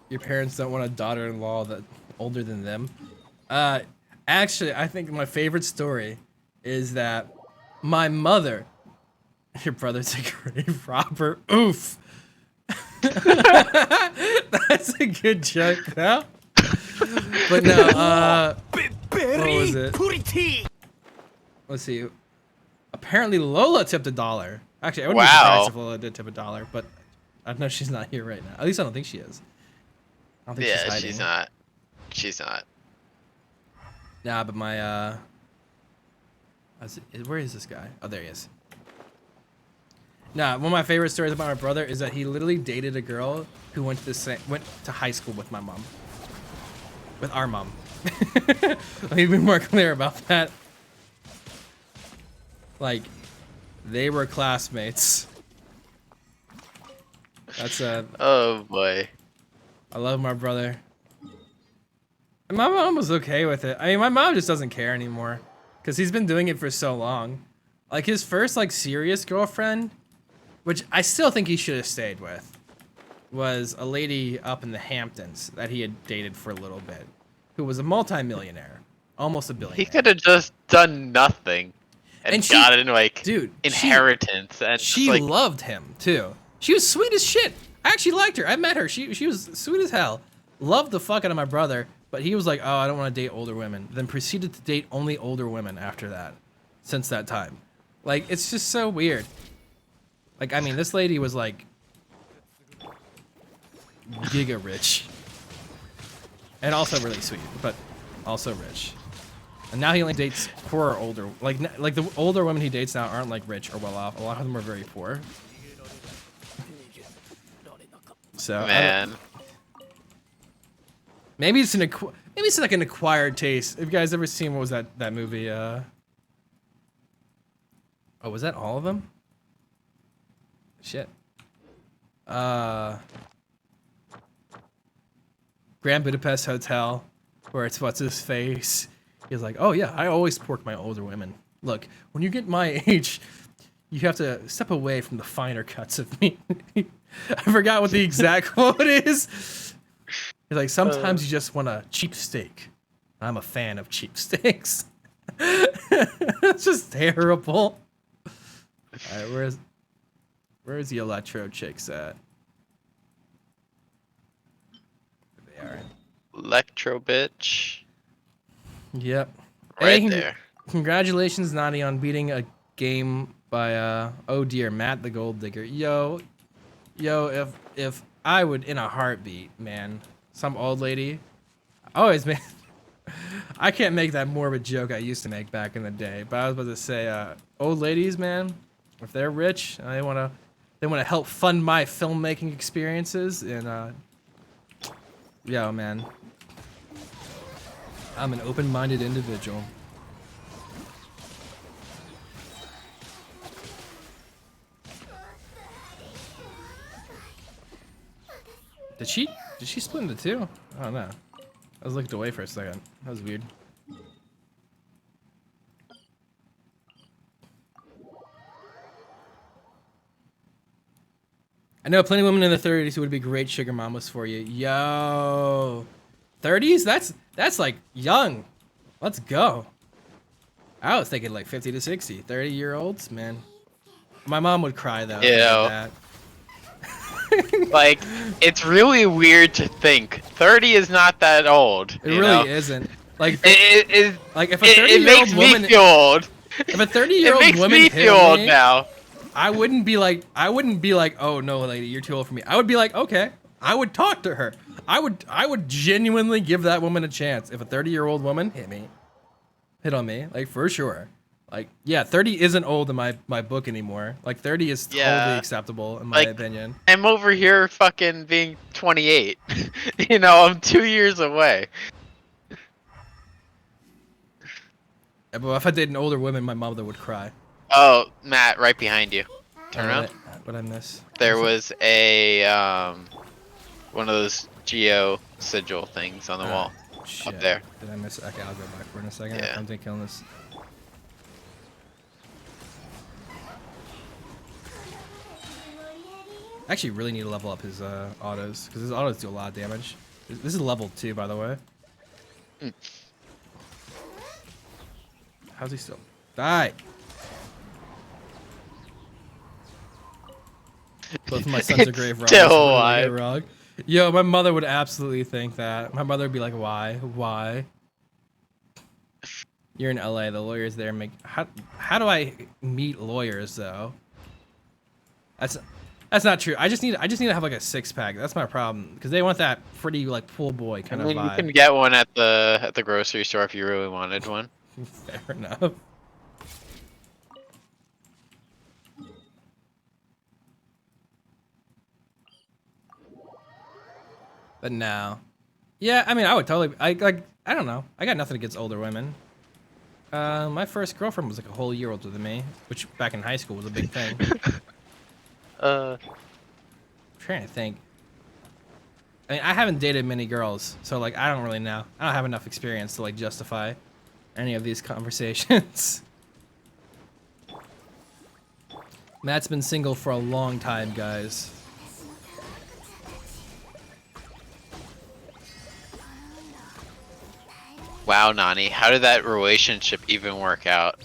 Your parents don't want a daughter-in-law that older than them. Actually, I think my favorite story is that my mother. Your brother's a grave robber. Oof. That's a good joke, though. But no, What was it? Purity. let's see. Apparently Lola tipped $1. Actually, I wouldn't be Wow. surprised if Lola did tip $1, but I know she's not here right now. At least I don't think she is. I don't think she's Yeah, hiding. she's not. She's not. Nah, but my where is this guy? Oh, there he is. Nah, one of my favorite stories about my brother is that he literally dated a girl who went to high school with my mom. With our mom. Let me be more clear about that. Like, they were classmates. That's Oh boy. I love my brother. And my mom was okay with it. I mean, my mom just doesn't care anymore. Because he's been doing it for so long. Like, his first, like, serious girlfriend, which I still think he should have stayed with, was a lady up in the Hamptons that he had dated for a little bit, who was a multi-millionaire. Almost a billionaire. He could have just done nothing and she- gotten like dude, inheritance and She just, like, loved him, too. She was sweet as shit. I actually liked her. I met her. She was sweet as hell. Loved the fuck out of my brother. But he was like, oh, I don't want to date older women. Then proceeded to date only older women after that. Since that time. Like, it's just so weird. Like, I mean, this lady was like giga rich. And also really sweet, but also rich. And now he only dates poorer older. Like the older women he dates now aren't like rich or well off. A lot of them are very poor. So man. maybe it's like an acquired taste. Have you guys ever seen, what was that movie? Oh, was that all of them? Shit. Grand Budapest Hotel, where it's what's his face. He's like, oh yeah, I always pork my older women. Look, when you get my age, you have to step away from the finer cuts of meat. I forgot what the exact quote is. He's like, sometimes you just want a cheap steak. I'm a fan of cheap steaks. It's just terrible. All right, where's the electro chicks at? There they are. Electro bitch. Yep. Right Hey, there. Congratulations, Nani, on beating a game by oh dear, Matt the Gold Digger. Yo, if I would, in a heartbeat, man, some old lady. Always, man. I can't make that morbid joke I used to make back in the day, but I was about to say, old ladies, man, if they're rich and they wanna help fund my filmmaking experiences, and yo, man, I'm an open-minded individual. Did she split into two? I don't know. I was looked away for a second. That was weird. I know plenty of women in the 30s who would be great sugar mamas for you. Yo, 30s? That's like young. Let's go. I was thinking like 50 to 60. 30-year-olds, man. My mom would cry though. Yeah. Like, it's really weird to think 30 is not that old. It really isn't. Like, like if a it 30-year-old makes woman, me feel old. if a It 30-year-old makes woman me hit feel on old me, now. I wouldn't be like, oh no, lady, you're too old for me. I would be like, okay. I would talk to her. I would genuinely give that woman a chance. If a 30-year-old woman hit on me, like for sure. Like, yeah, 30 isn't old in my book anymore. Like 30 is totally Yeah. acceptable in my Like, opinion. I'm over here fucking being 28. You know, I'm 2 years away. Yeah, but if I dated an older woman, my mother would cry. Oh, Matt, right behind you. Turn around. What I miss? There was a one of those geo sigil things on the wall. Shit. there. Did I miss it? Okay, I'll go back for it in a second. Yeah. I'm taking killing this. I actually really need to level up his autos, because his autos do a lot of damage. This is level 2, by the way. Mm. How's he still? Die! Both of my sons are grave robbers. Still What did I alive. get wrong? Yo, my mother would absolutely think that. My mother would be like, "Why? Why?" You're in LA. The lawyers there make. How do I meet lawyers though? That's not true. I just need to have like a 6-pack. That's my problem because they want that pretty like pool boy kind of You vibe. can get one at the grocery store if you really wanted one. Fair enough. But no. Yeah, I mean, I would totally. I don't know. I got nothing against older women. My first girlfriend was like a whole year older than me, which back in high school was a big thing. I'm trying to think. I mean, I haven't dated many girls, so like I don't really know. I don't have enough experience to like justify any of these conversations. Matt's been single for a long time, guys. Wow, Nani, how did that relationship even work out?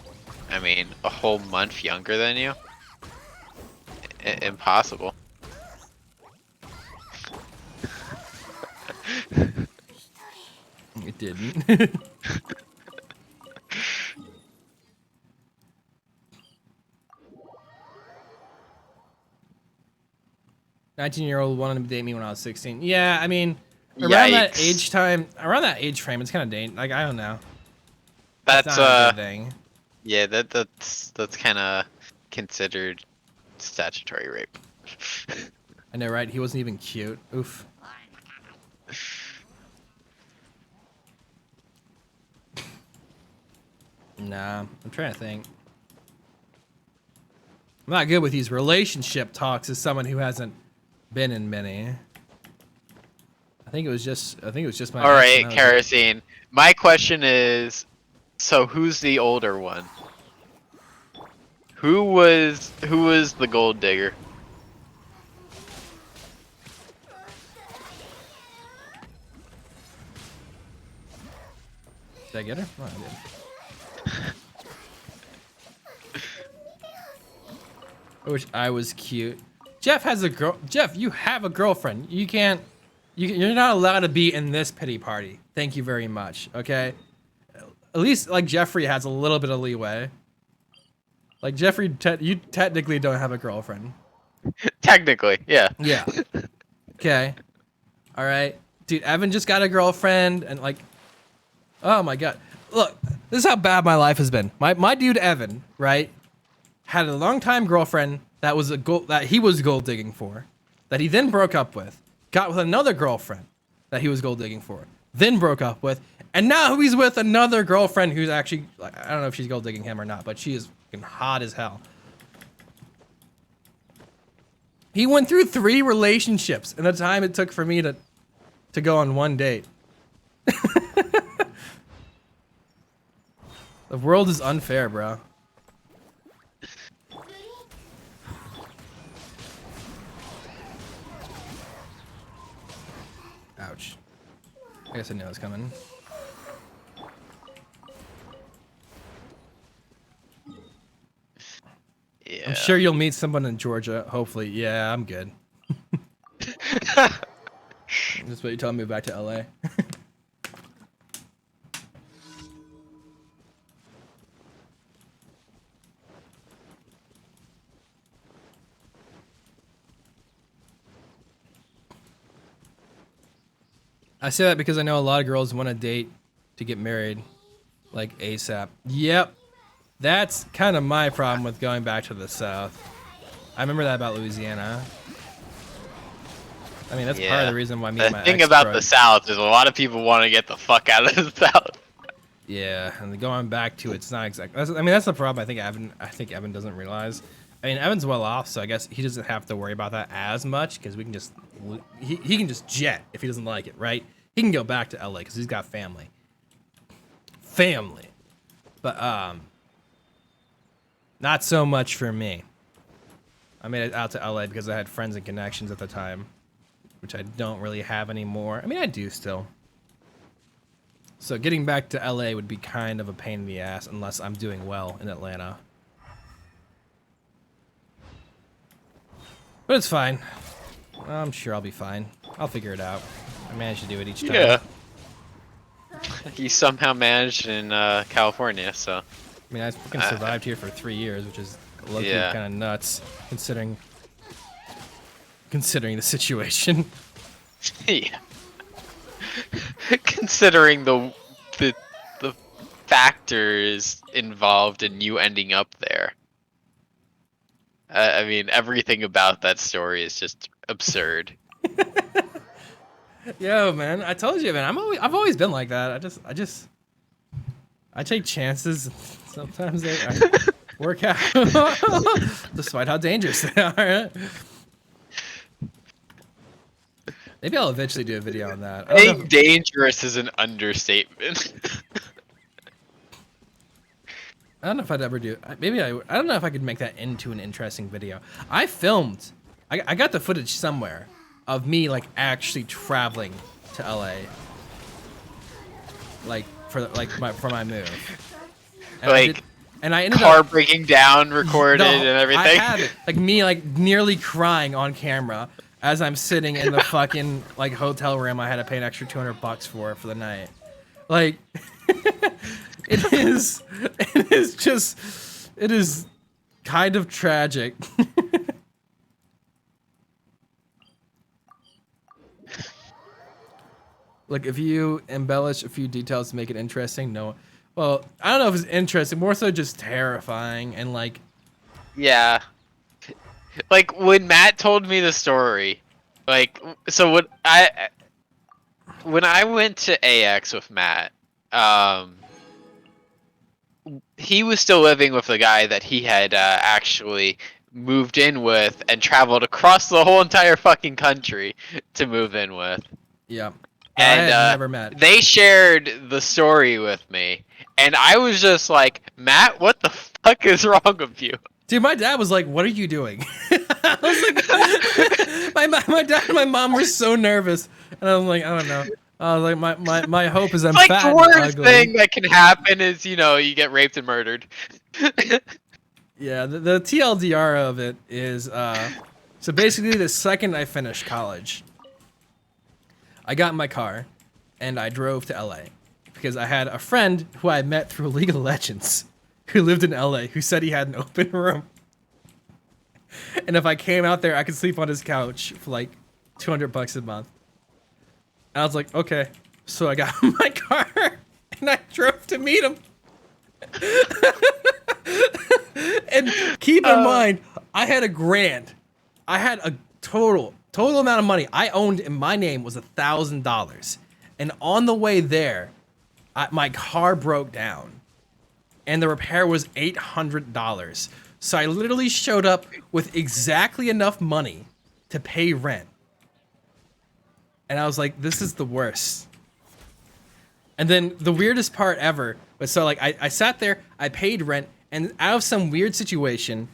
I mean, a whole month younger than you? Impossible. It didn't. 19-year-old wanted to date me when I was 16. Yeah, I mean, around that age frame, it's kind of dangerous. Like, I don't know. That's not a good thing. Yeah, that's kind of considered statutory rape. I know, right? He wasn't even cute. Oof. Nah, I'm trying to think. I'm not good with these relationship talks as someone who hasn't been in many. I think it was just my. All right, Kerosene. My question is, so who's the older one? Who was the gold digger? Did I get her? Oh, I did. I wish I was cute. Jeff has a girl. Jeff, you have a girlfriend. You can't. You're not allowed to be in this pity party. Thank you very much. Okay. At least like Jeffrey has a little bit of leeway. Like Jeffrey, you technically don't have a girlfriend. Technically, yeah. Yeah. Okay. All right, dude. Evan just got a girlfriend, and like, oh my god. Look, this is how bad my life has been. My dude Evan, right, had a longtime girlfriend that was that he was gold digging for, that he then broke up with, got with another girlfriend that he was gold digging for, then broke up with, and now he's with another girlfriend who's actually, like, I don't know if she's gold digging him or not, but she is fucking hot as hell. He went through 3 relationships in the time it took for me to go on one date. The world is unfair, bro. Ouch. I guess I knew it was coming. Yeah. I'm sure you'll meet someone in Georgia, hopefully. Yeah, I'm good. That's what you telling me back to LA. I say that because I know a lot of girls want to date to get married, like ASAP. Yep. That's kind of my problem with going back to the South. I remember that about Louisiana. I mean, that's part of the reason why me and my The thing ex about broke. the South is a lot of people want to get the fuck out of the South. Yeah, and going back to it's not exactly. I mean, that's the problem. I think Evan doesn't realize. I mean, Evan's well off, so I guess he doesn't have to worry about that as much because we can just he can just jet if he doesn't like it, right? He can go back to LA because he's got family. But not so much for me. I made it out to LA because I had friends and connections at the time, which I don't really have anymore. I mean, I do still. So getting back to LA would be kind of a pain in the ass unless I'm doing well in Atlanta. But it's fine. I'm sure I'll be fine. I'll figure it out. I managed to do it each time. Yeah. You somehow managed in California, so. I mean, I fucking survived here for 3 years, which is low-key Yeah. kind of nuts, considering the situation. Yeah. Considering the factors involved in you ending up there. I mean, everything about that story is just absurd. Yo, man, I told you, man. I've always been like that. I take chances. Sometimes they work out, despite how dangerous they are. Maybe I'll eventually do a video on that. I don't know Being dangerous is an understatement. I don't know if I'd ever do. Maybe I don't know if I could make that into an interesting video. I filmed. I got the footage somewhere of me like actually traveling to LA. Like for my move. And Like I ended car up breaking down, recorded, No, and everything. I had it. Like me like nearly crying on camera as I'm sitting in the fucking like hotel room I had to pay an extra $200 for the night. Like it is kind of tragic. Like if you embellish a few details to make it interesting, no. Well, I don't know if it's interesting, more so just terrifying and like Yeah. Like when Matt told me the story, like so when I went to AX with Matt, he was still living with the guy that he had actually moved in with and traveled across the whole entire fucking country to move in with. yeah. And I had never met. they shared the story with me, and I was just like, Matt, what the fuck is wrong with you? Dude, my dad was like, "What are you doing?" I was like, my dad and my mom were so nervous, and I was like, I don't know. I was like, my hope is I'm Like fat the and worst ugly. thing that can happen is you get raped and murdered. Yeah, the TLDR of it is, so basically the second I finished college, I got in my car, and I drove to LA, because I had a friend who I met through League of Legends, who lived in LA, who said he had an open room. And if I came out there, I could sleep on his couch for like $200 a month. And I was like, okay. So I got in my car, and I drove to meet him. And keep in mind, I had $1,000. I had a total amount of money I owned in my name was $1,000. And on the way there, my car broke down, and the repair was $800. So I literally showed up with exactly enough money to pay rent. And I was like, this is the worst. And then the weirdest part ever was, so like I sat there, I paid rent, and out of some weird situation,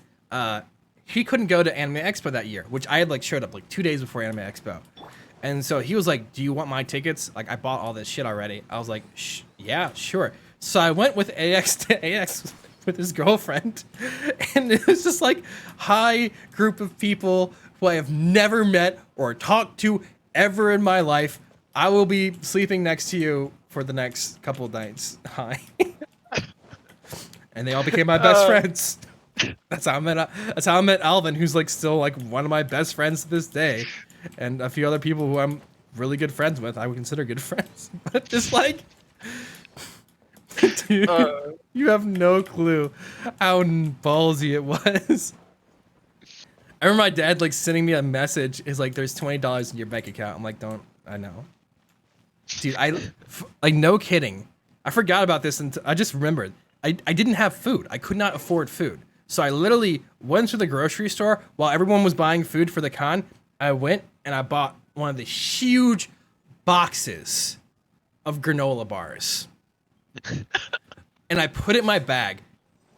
he couldn't go to Anime Expo that year, which I had like showed up like 2 days before Anime Expo. And so he was like, do you want my tickets? Like I bought all this shit already. I was like, yeah, sure. So I went with AX to AX with his girlfriend, and it was just like high group of people who I have never met or talked to ever in my life. I will be sleeping next to you for the next couple of nights. Hi. And they all became my best friends. That's how I met Alvin, who's like still like one of my best friends to this day, and a few other people who I'm really good friends with. I would consider good friends, but just like, dude, you have no clue how ballsy it was. I remember my dad like sending me a message. Is like, "There's $20 in your bank account." I'm like, "Don't I know, dude? Like no kidding. I forgot about this until I just remembered. I didn't have food. I could not afford food. So I literally went to the grocery store while everyone was buying food for the con. I went and I bought one of the huge boxes of granola bars. And I put it in my bag.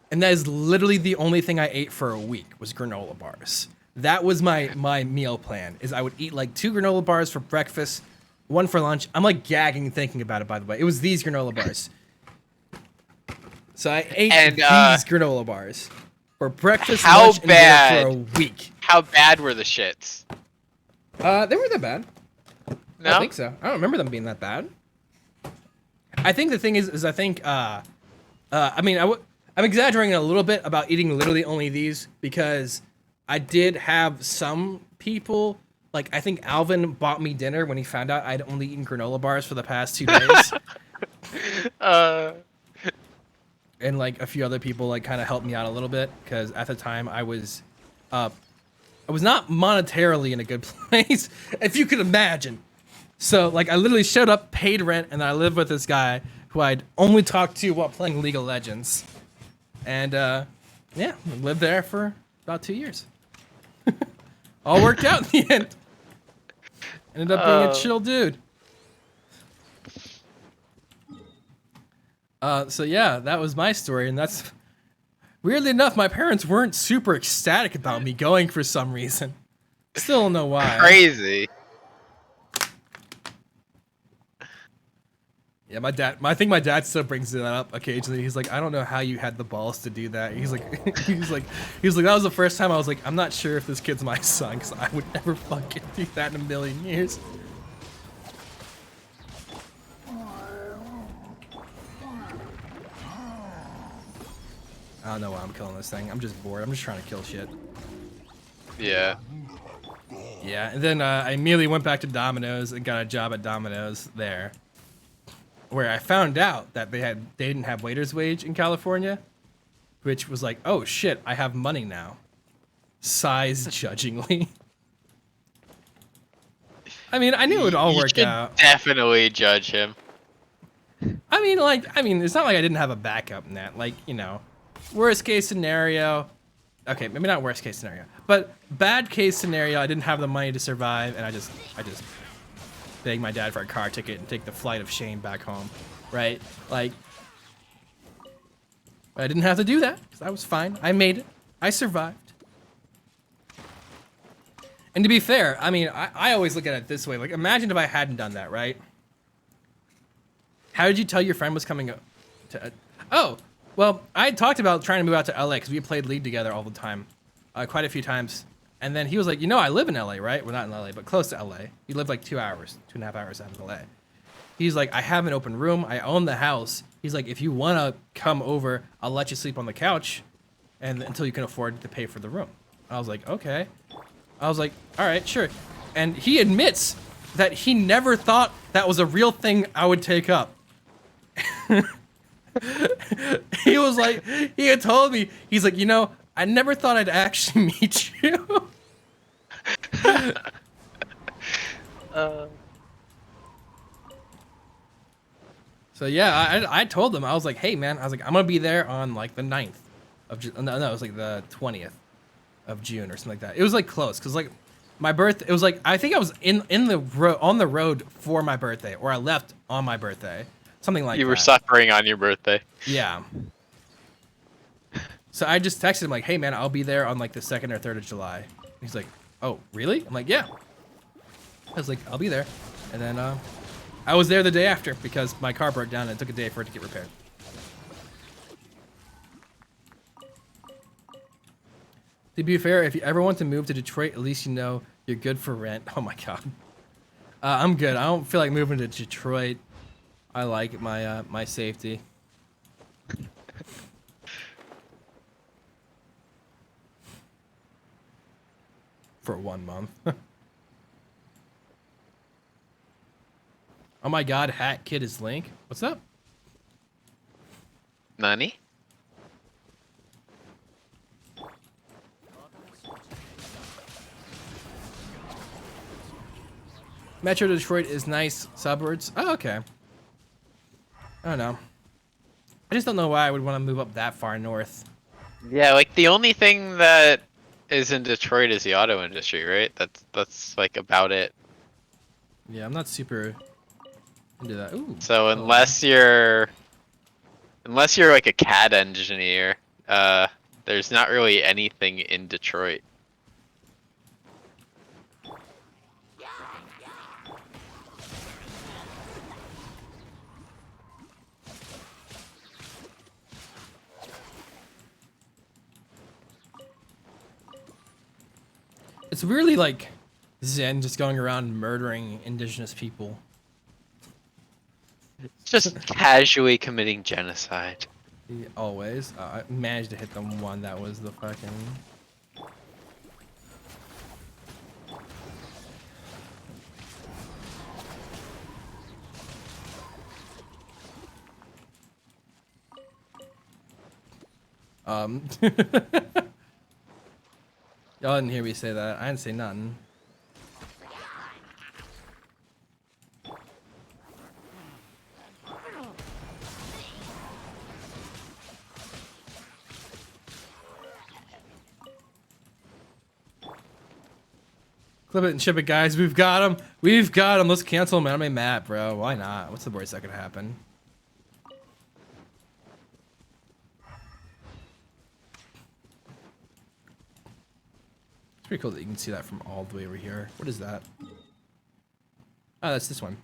And that is literally the only thing I ate for a week was granola bars. That was my meal plan, is I would eat like 2 granola bars for breakfast, 1 for lunch. I'm like gagging thinking about it, by the way. It was these granola bars. So I ate these granola bars for breakfast, lunch, and dinner for a week. How bad were the shits? They weren't that bad. I don't think so. I don't remember them being that bad. I think the thing is I think, I mean, I'm exaggerating a little bit about eating literally only these because I did have some people, like I think Alvin bought me dinner when he found out I'd only eaten granola bars for the past 2 days. And like a few other people like kind of helped me out a little bit because at the time I was not monetarily in a good place, if you could imagine. So like I literally showed up, paid rent, and I lived with this guy who I'd only talked to while playing League of Legends. And yeah, lived there for about 2 years. All worked out in the end. Ended up being a chill dude. So yeah, that was my story, and that's weirdly enough, my parents weren't super ecstatic about me going for some reason. Still don't know why. Crazy. Yeah, I think my dad still brings that up occasionally. He's like, I don't know how you had the balls to do that. He's like, that was the first time I was like, I'm not sure if this kid's my son, because I would never fucking do that in a million years. I don't know why I'm killing this thing. I'm just bored. I'm just trying to kill shit. Yeah. Yeah, and then I immediately went back to Domino's and got a job at Domino's there, where I found out that they didn't have waiter's wage in California, which was like, oh shit, I have money now. Sighs judgingly. I mean, I knew it would all work out. Definitely judge him. I mean, it's not like I didn't have a backup in that. Like, you know, worst case scenario. Okay, maybe not worst case scenario, but bad case scenario. I didn't have the money to survive, and I just begged my dad for a car ticket and take the flight of shame back home, right? Like, I didn't have to do that. I was fine. I made it. I survived. And to be fair, I mean, I always look at it this way. Like, imagine if I hadn't done that, right? How did you tell your friend was coming to... oh, well, I had talked about trying to move out to LA because we played League together all the time, quite a few times. And then he was like, you know, I live in LA, right? Well, not in LA, but close to LA. He lived like 2.5 hours out of LA. He's like, I have an open room. I own the house. He's like, if you want to come over, I'll let you sleep on the couch and until you can afford to pay for the room. I was like, okay. I was like, all right, sure. And he admits that he never thought that was a real thing I would take up. He was like, he had told me, he's like, you know, I never thought I'd actually meet you. So yeah, I told him, I was like, hey man, I was like, I'm gonna be there on like the 9th of June. No, it was like the 20th of June or something like that. It was like close, cause like my birthday, it was like, I think I was on the road for my birthday, or I left on my birthday. Something like that. You were suffering on your birthday. Yeah. So I just texted him like, hey man, I'll be there on like the 2nd or 3rd of July. He's like, oh, really? I'm like, yeah. I was like, I'll be there. And then I was there the day after because my car broke down and it took a day for it to get repaired. To be fair, if you ever want to move to Detroit, at least you know you're good for rent. Oh my god. I'm good. I don't feel like moving to Detroit. I like my my safety. For 1 month. Oh my god, Hat Kid is Link. What's up? Nani? Metro Detroit is nice suburbs. Oh, okay. I don't know. I just don't know why I would want to move up that far north. Yeah, like the only thing that is in Detroit is the auto industry, right? That's like about it. Yeah, I'm not super into that. Ooh. So unless you're like a CAD engineer, there's not really anything in Detroit. It's really like, Zen just going around murdering indigenous people. Just casually committing genocide. He always. I managed to hit the one that was the fucking. Y'all didn't hear me say that. I didn't say nothing. Clip it and ship it, guys. We've got him. We've got him. Let's cancel him anime map, bro. Why not? What's the worst that could happen? It's pretty cool that you can see that from all the way over here. What is that? Oh, that's this one.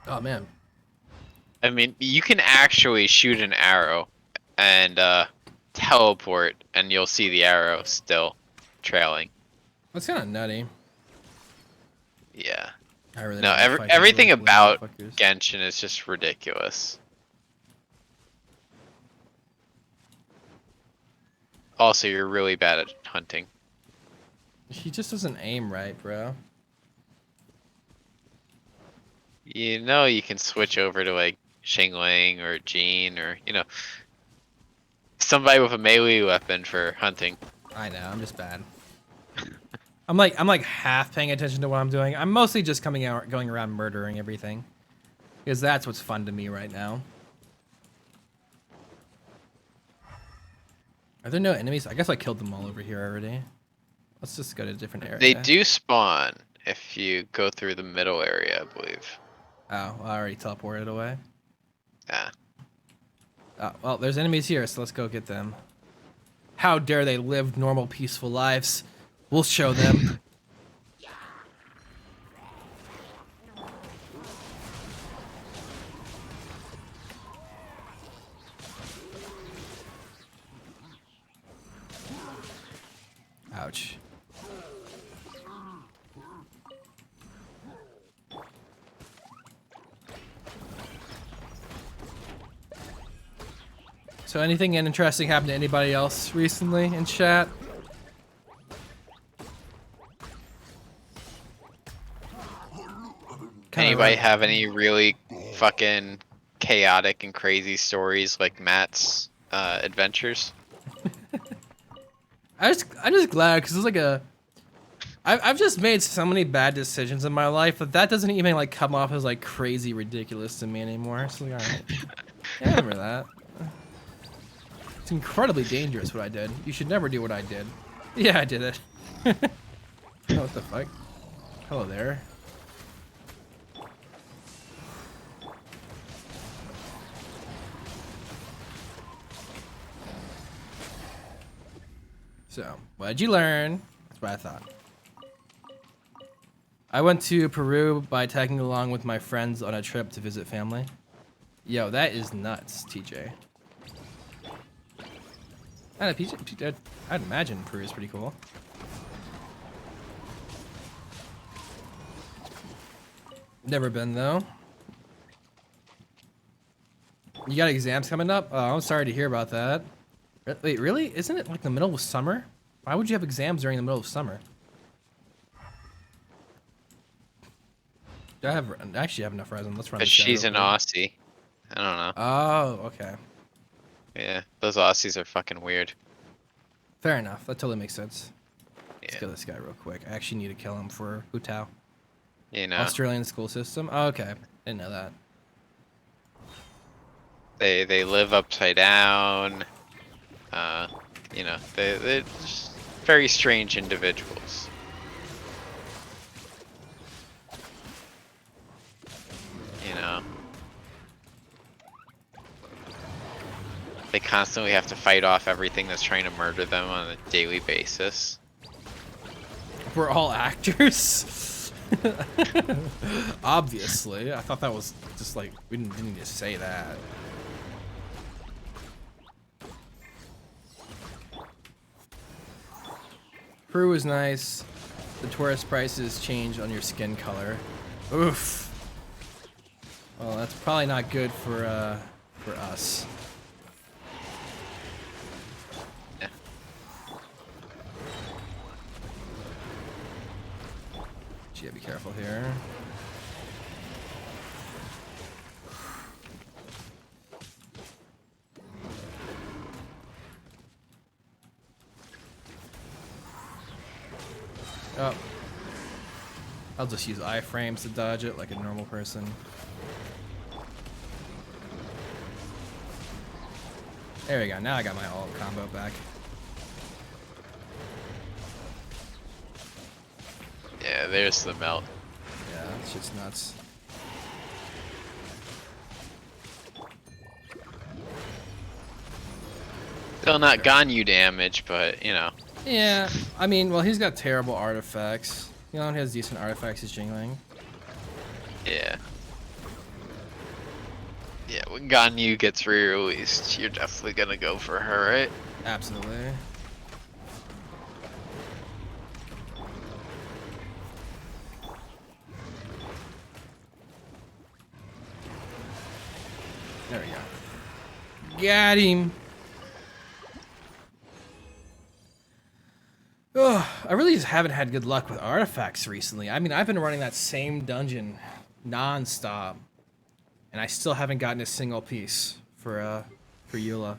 Oh, man. I mean, you can actually shoot an arrow and teleport, and you'll see the arrow still trailing. That's kind of nutty. Yeah. I really No, don't wanna fight these everything little about motherfuckers. Genshin is just ridiculous. Also, you're really bad at hunting. He just doesn't aim right, bro. You know you can switch over to like Xingling or Jean or, you know, somebody with a melee weapon for hunting. I know, I'm just bad. I'm like half paying attention to what I'm doing. I'm mostly just going around murdering everything. Because that's what's fun to me right now. Are there no enemies? I guess I killed them all over here already. Let's just go to a different area. They do spawn if you go through the middle area, I believe. Oh, well, I already teleported away. Yeah. Oh, well, there's enemies here, so let's go get them. How dare they live normal, peaceful lives? We'll show them. Ouch. So anything interesting happened to anybody else recently in chat? Anybody have any really fucking chaotic and crazy stories like Matt's adventures? I'm just glad because it's like I've just made so many bad decisions in my life that that doesn't even like come off as like crazy ridiculous to me anymore. So like, all right, yeah, I remember that. It's incredibly dangerous what I did. You should never do what I did. Yeah, I did it. Oh, what the fuck? Hello there. So, what did you learn? That's what I thought. I went to Peru by tagging along with my friends on a trip to visit family. Yo, that is nuts, TJ. I'd imagine Peru is pretty cool. Never been though. You got exams coming up? Oh, I'm sorry to hear about that. Wait, really? Isn't it like the middle of summer? Why would you have exams during the middle of summer? Do I actually have enough resin. Let's run. But she's an Aussie. I don't know. Oh, okay. Yeah, those Aussies are fucking weird. Fair enough. That totally makes sense. Let's Yeah. kill this guy real quick. I actually need to kill him for Hutao. You know, Australian school system. Oh, okay. Didn't know that. they live upside down. You know, they're just very strange individuals. You know, they constantly have to fight off everything that's trying to murder them on a daily basis. We're all actors. Obviously. I thought that was just like we didn't need to say that. Peru is nice. The tourist prices change on your skin color. Oof. Well, that's probably not good for us. Yeah. Gee, be careful here. Oh. I'll just use iframes to dodge it like a normal person. There we go. Now I got my ult combo back. Yeah, there's the melt. Yeah, it's just nuts. Still not Ganyu damage, but you know. Yeah, I mean, well, he's got terrible artifacts. He has decent artifacts. He's jingling. Yeah. Yeah, when Ganyu gets re-released, you're definitely gonna go for her, right? Absolutely. There we go. Got him. Ugh, I really just haven't had good luck with artifacts recently. I mean, I've been running that same dungeon non-stop, and I still haven't gotten a single piece for Eula.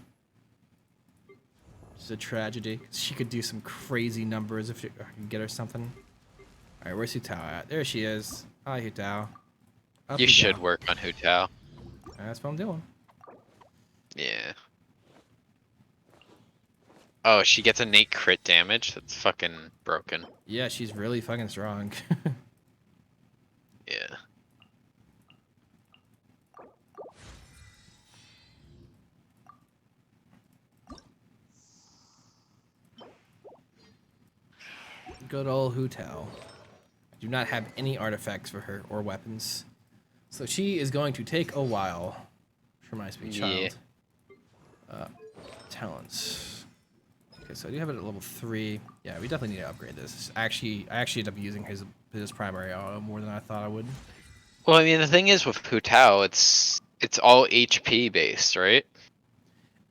It's a tragedy. She could do some crazy numbers if I can get her something. All right, where's Hu Tao at? There she is. Hi, Hu Tao. Up You should go. work on Hu Tao. That's what I'm doing. Yeah. Oh, she gets innate crit damage? That's fucking broken. Yeah, she's really fucking strong. Yeah. Good old Hu Tao. I do not have any artifacts for her or weapons. So she is going to take a while. Which reminds me, child. Talents. Okay, so I do have it at level 3. Yeah, we definitely need to upgrade this. I actually ended up using his primary auto more than I thought I would. Well, I mean, the thing is with Hu Tao, it's all HP based, right?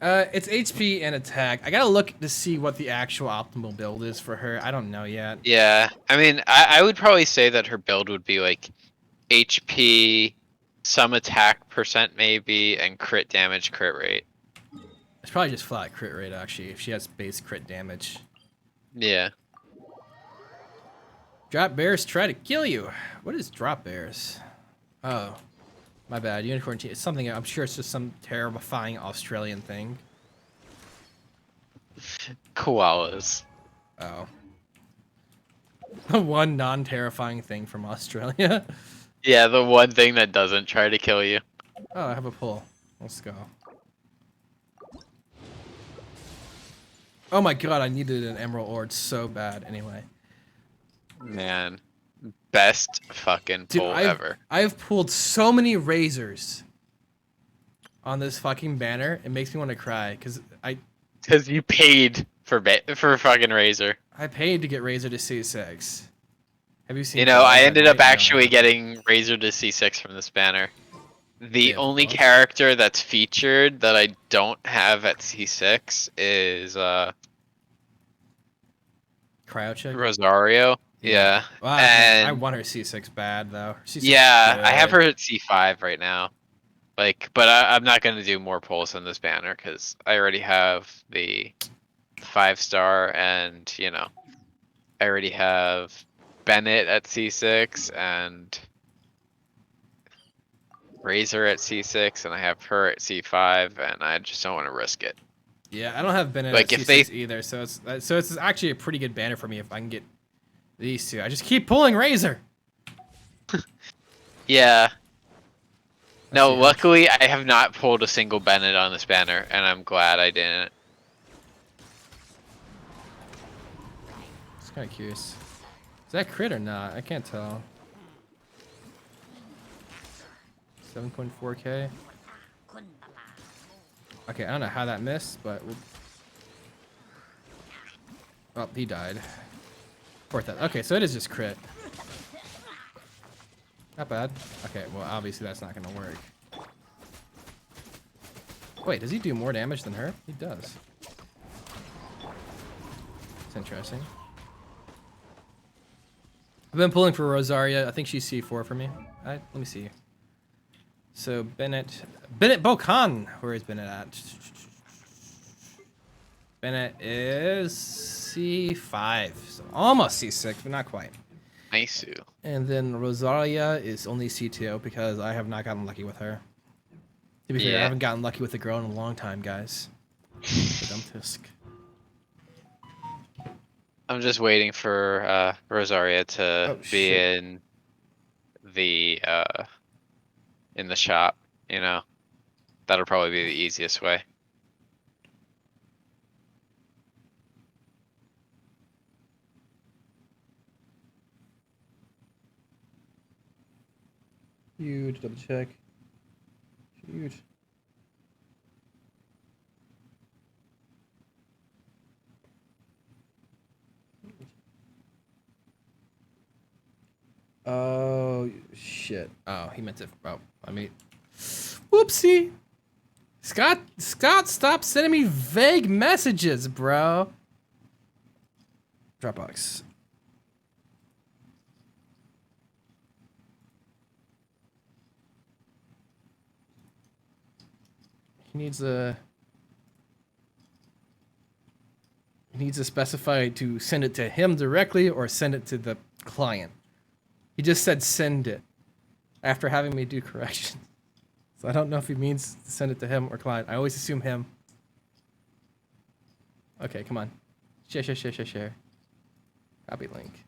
It's HP and attack. I gotta look to see what the actual optimal build is for her. I don't know yet. Yeah. I mean, I would probably say that her build would be like HP, some attack percent maybe, and crit damage, crit rate. It's probably just flat crit rate, actually, if she has base crit damage. Yeah. Drop bears try to kill you. What is drop bears? Oh, my bad. Unicorn team. It's something. I'm sure it's just some terrifying Australian thing. Koalas. Oh. One non-terrifying thing from Australia. Yeah, the one thing that doesn't try to kill you. Oh, I have a pull. Let's go. Oh my god, I needed an emerald ore so bad. Anyway. Man. Best fucking Dude, pull ever. I've pulled so many razors on this fucking banner. It makes me want to cry because Because you paid for fucking Razor. I paid to get Razor to C6. Have you seen? You know, I Photos ended at up night? No, I actually haven't. getting Razor to C6 from this banner. The Yeah, only fuck. character that's featured that I don't have at C6 is Cryo check. Rosario. Yeah. Wow, And I want her C6 bad though. C6 is yeah, I have good. her at C5 right now. Like, but I'm not gonna do more pulls on this banner because I already have the 5-star, and you know, I already have Bennett at C6 and Razor at C6, and I have her at C5, and I just don't want to risk it. Yeah, I don't have Bennett Like, at if C6 they- either, so it's actually a pretty good banner for me if I can get these two. I just keep pulling Razor. Yeah. No, see how much- luckily I have not pulled a single Bennett on this banner, and I'm glad I didn't. Just kind of curious. Is that crit or not? I can't tell. 7.4k. Okay, I don't know how that missed, but we'll... Oh, he died. 4,000. Okay, so it is just crit. Not bad. Okay, well, obviously that's not gonna work. Wait, does he do more damage than her? He does. It's interesting. I've been pulling for Rosaria. I think she's C4 for me. Let me see. So Bennett Bokan. Where is Bennett at? Bennett is C5, so almost C6, but not quite. Nice. And then Rosaria is only C2 because I have not gotten lucky with her. To be fair, I haven't gotten lucky with a girl in a long time, guys. The dumb tisk. I'm just waiting for Rosaria to be in the shop, you know. That'll probably be the easiest way. Huge, double check. Huge. Oh, shit. Oh, he meant to. Oh, I mean. Whoopsie. Scott, stop sending me vague messages, bro. Dropbox. He needs to specify to send it to him directly or send it to the client. He just said send it after having me do corrections. So I don't know if he means to send it to him or client. I always assume him. Okay, come on. Share. Copy link.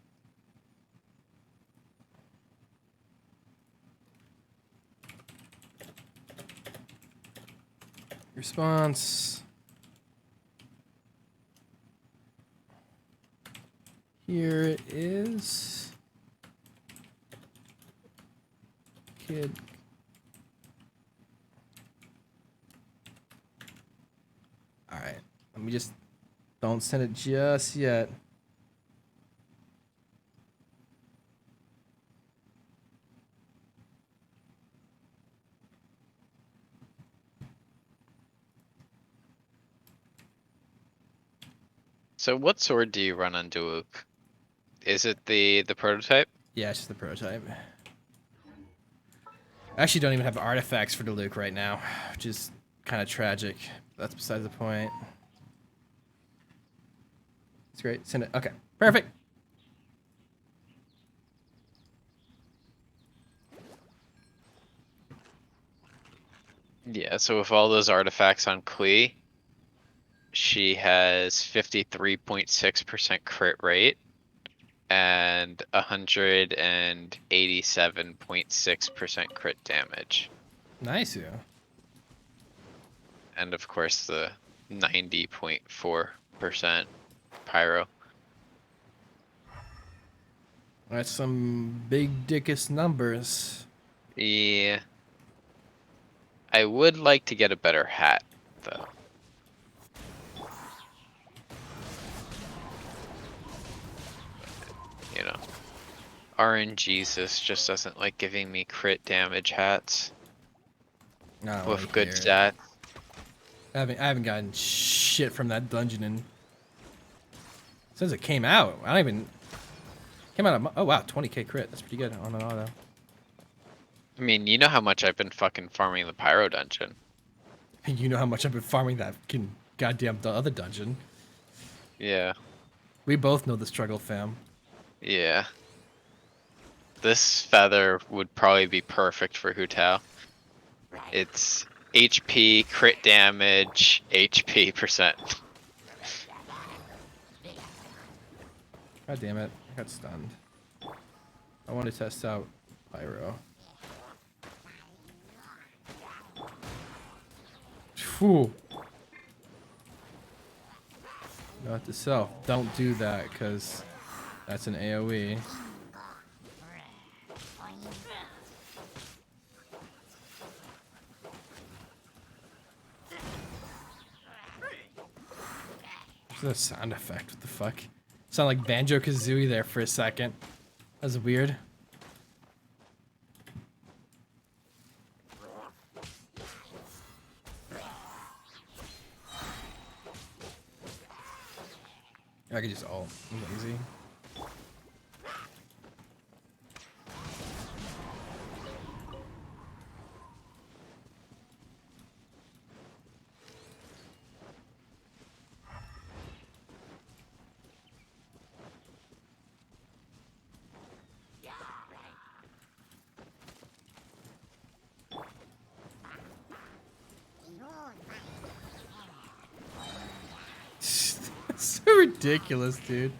Response. Here it is. Kid. All right. Let me just don't send it just yet. So what sword do you run on Duuk? Is it the prototype? Yeah, it's just the prototype. I actually don't even have artifacts for Diluc right now, which is kind of tragic. That's besides the point. It's great. Send it. Okay, perfect. Yeah, so with all those artifacts on Klee, she has 53.6% crit rate and 187.6% crit damage. Nice, yeah. And of course the 90.4% pyro. That's some big dickus numbers. Yeah. I would like to get a better hat, though. You know, RNGesus just doesn't like giving me crit damage hats with good stats. I haven't gotten shit from that dungeon in since it came out. I don't even came out of oh wow, 20k crit. That's pretty good on an auto. I mean, you know how much I've been fucking farming the pyro dungeon. You know how much I've been farming that goddamn the other dungeon. Yeah. We both know the struggle, fam. Yeah. This feather would probably be perfect for Hu Tao. It's HP, crit damage, HP percent. God damn it, I got stunned. I want to test out Pyro. Phew. Note to self, don't do that, because that's an AoE. What's that sound effect? What the fuck? Sound like Banjo-Kazooie there for a second. That was weird. I could just ult. I'm lazy. So ridiculous, dude.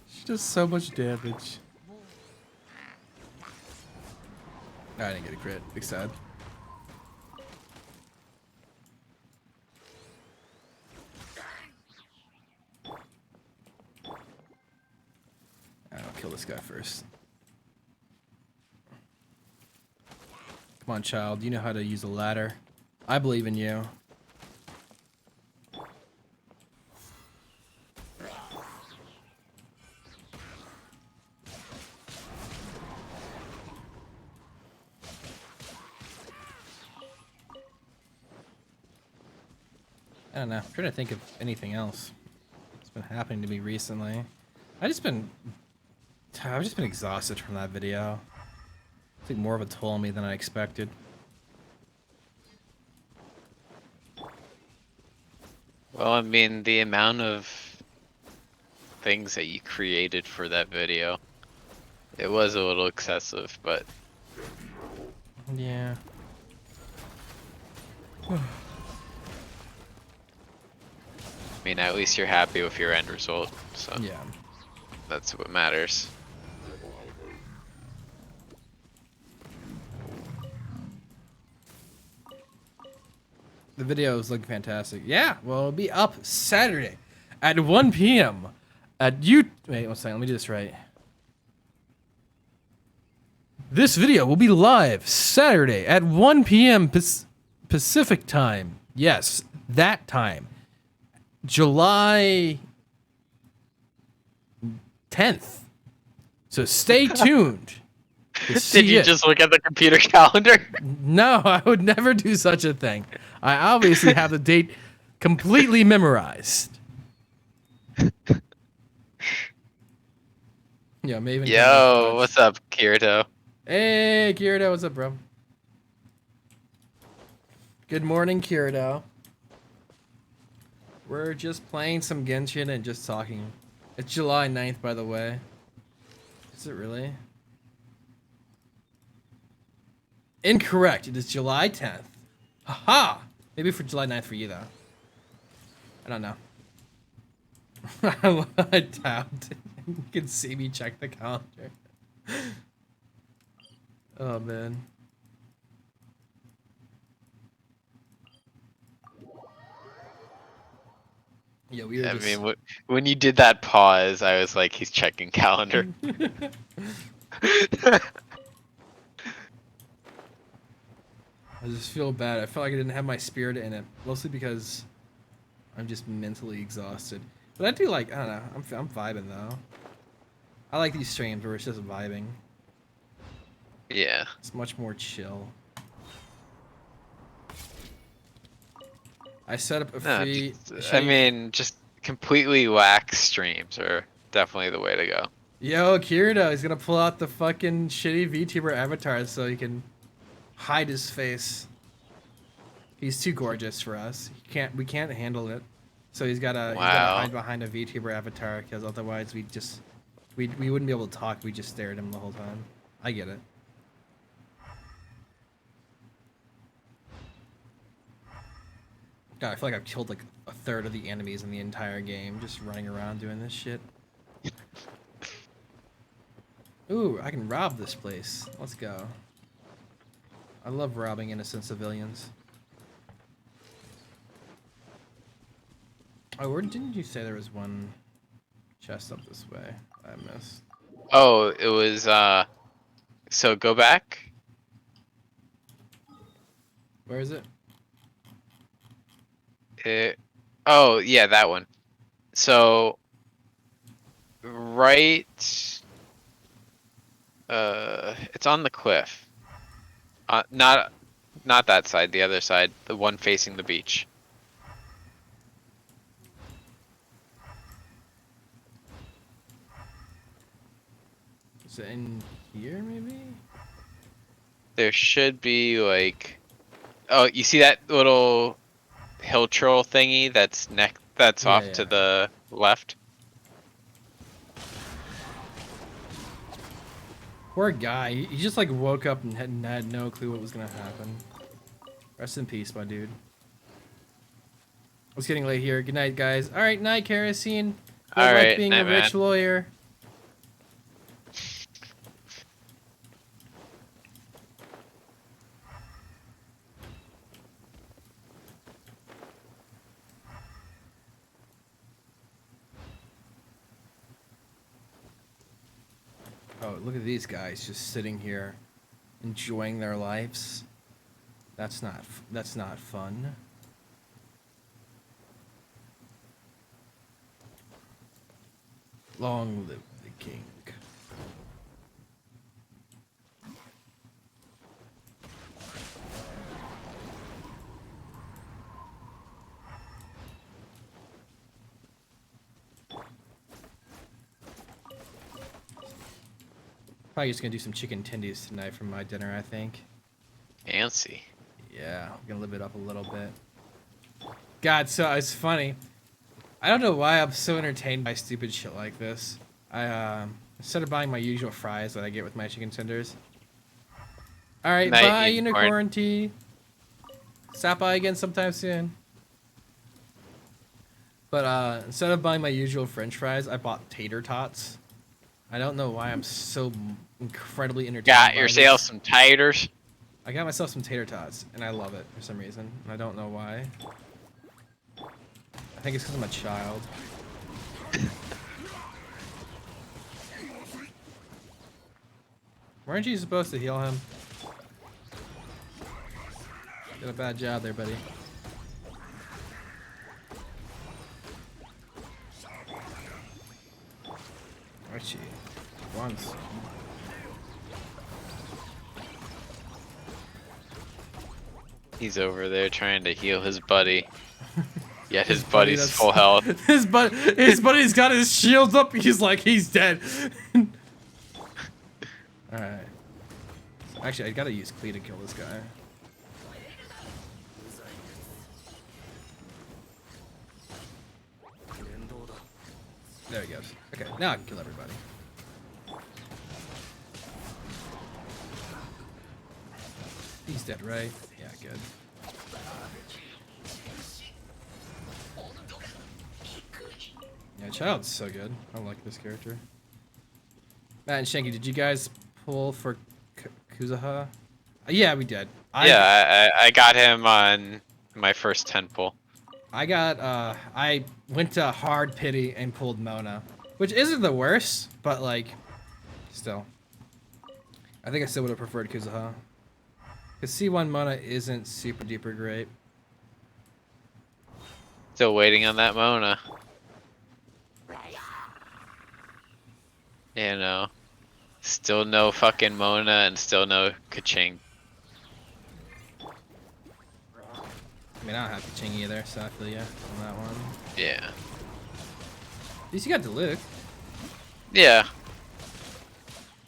She does so much damage. Oh, I didn't get a crit. Big sad. I'll kill this guy first. Come on, child. You know how to use a ladder. I believe in you. I don't know. I'm trying to think of anything else that's been happening to me recently. I've just been exhausted from that video. I think more of a toll on me than I expected. Well, I mean, the amount of things that you created for that video, it was a little excessive, but Yeah. I mean, at least you're happy with your end result, so Yeah. that's what matters. The videos look fantastic. Yeah, well, it'll be up Saturday at 1 p.m. at Wait, one second. Let me do this right. This video will be live Saturday at 1 p.m. Pacific time. Yes, that time. July 10th. So stay tuned. Did you just look at the computer calendar? No, I would never do such a thing. I obviously have the date completely memorized. Yeah, Maven. Yo, what's up, Kirito? Hey, Kirito, what's up, bro? Good morning, Kirito. We're just playing some Genshin and just talking. It's July 9th, by the way. Is it really? Incorrect. It is July 10th. Haha! Maybe for July 9th for you, though. I don't know. I doubt it. You can see me check the calendar. Oh, man. Yeah, we were I just... mean, when you did that pause, I was like, he's checking calendar. I just feel bad. I felt like I didn't have my spirit in it, mostly because I'm just mentally exhausted. But I do like, I don't know, I'm vibing though. I like these streams where it's just vibing. Yeah. It's much more chill. I set up a free... I mean, just completely whack streams are definitely the way to go. Yo, Kirito, he's gonna pull out the fucking shitty VTuber avatar so he can hide his face. He's too gorgeous for us. We can't handle it. So he's gotta hide behind a VTuber avatar because otherwise we wouldn't be able to talk. We just stare at him the whole time. I get it. God, I feel like I've killed like a third of the enemies in the entire game just running around doing this shit. Ooh, I can rob this place. Let's go. I love robbing innocent civilians. Oh, where didn't you say there was one chest up this way? I missed. Oh, it was, so go back. Where is it? Oh, yeah, that one. So, right. It's on the cliff. Not that side. The other side. The one facing the beach. Is it in here, maybe? There should be like. Oh, you see that little hill troll thingy that's Yeah, off to yeah. the left? Poor guy. He just like woke up and had no clue what was gonna happen. Rest in peace, my dude. It's getting late here. Good night, guys. All right, night, Kerosene. Good All luck right, being a night, man. rich lawyer. Oh, look at these guys just sitting here, enjoying their lives. That's not fun. Long live the king. Probably just gonna do some chicken tendies tonight for my dinner, I think. Fancy. Yeah, I'm gonna live it up a little bit. God, so it's funny. I don't know why I'm so entertained by stupid shit like this. Instead of buying my usual fries that I get with my chicken tenders. All right, Night, bye, unicorn. unicorn tea. Stop by again sometime soon. But instead of buying my usual French fries, I bought tater tots. I don't know why I'm so incredibly entertained. Got by yourself this. some taters. I got myself some tater tots, and I love it for some reason. And I don't know why. I think it's because I'm a child. Weren't you supposed to heal him? Did a bad job there, buddy. Archie. Once. He's over there trying to heal his buddy. Yet his buddy buddy's that's- full health. his buddy's got his shields up. He's like, he's dead. Alright. Actually, I gotta use Clee to kill this guy. There he goes. Okay, now I can kill everybody. He's dead, right? Yeah, good. Yeah, Child's so good. I like this character. Matt and Shanky, did you guys pull for Kuzuha? Yeah, we did. I got him on my first 10 pull. I went to hard pity and pulled Mona, which isn't the worst, but like, still. I think I still would have preferred Kuzuha. Because C1 Mona isn't super duper great. Still waiting on that Mona. You know. Still no fucking Mona and still no Kaching. I mean, I don't have Kaching either, so I feel ya on that one. Yeah. At least you got Diluc. Yeah.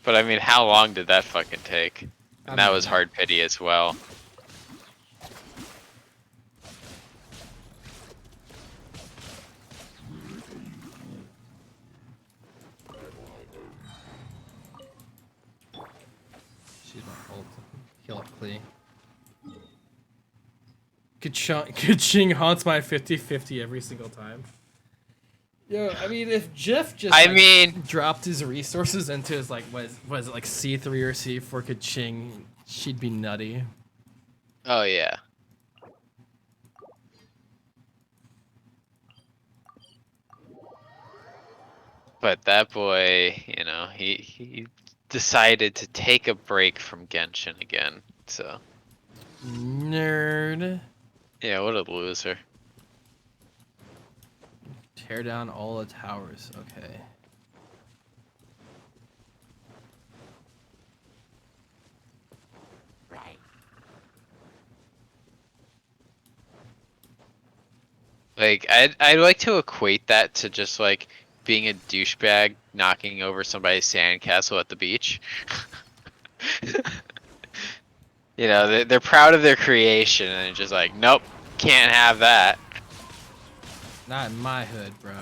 But I mean, how long did that fucking take? And that mean, was hard pity as well. She's my ult. Heal up Klee. Kaching haunts my 50-50 every single time. Yo, I mean, if Jeff just dropped his resources into his like was it like C3 or C4 Kaching, she'd be nutty. Oh yeah. But that boy, you know, he decided to take a break from Genshin again. So Nerd. yeah, what a loser. Tear down all the towers. Okay. Like I'd like to equate that to just like being a douchebag knocking over somebody's sandcastle at the beach. You know, they're proud of their creation and it's just like, nope, can't have that. Not in my hood, bro.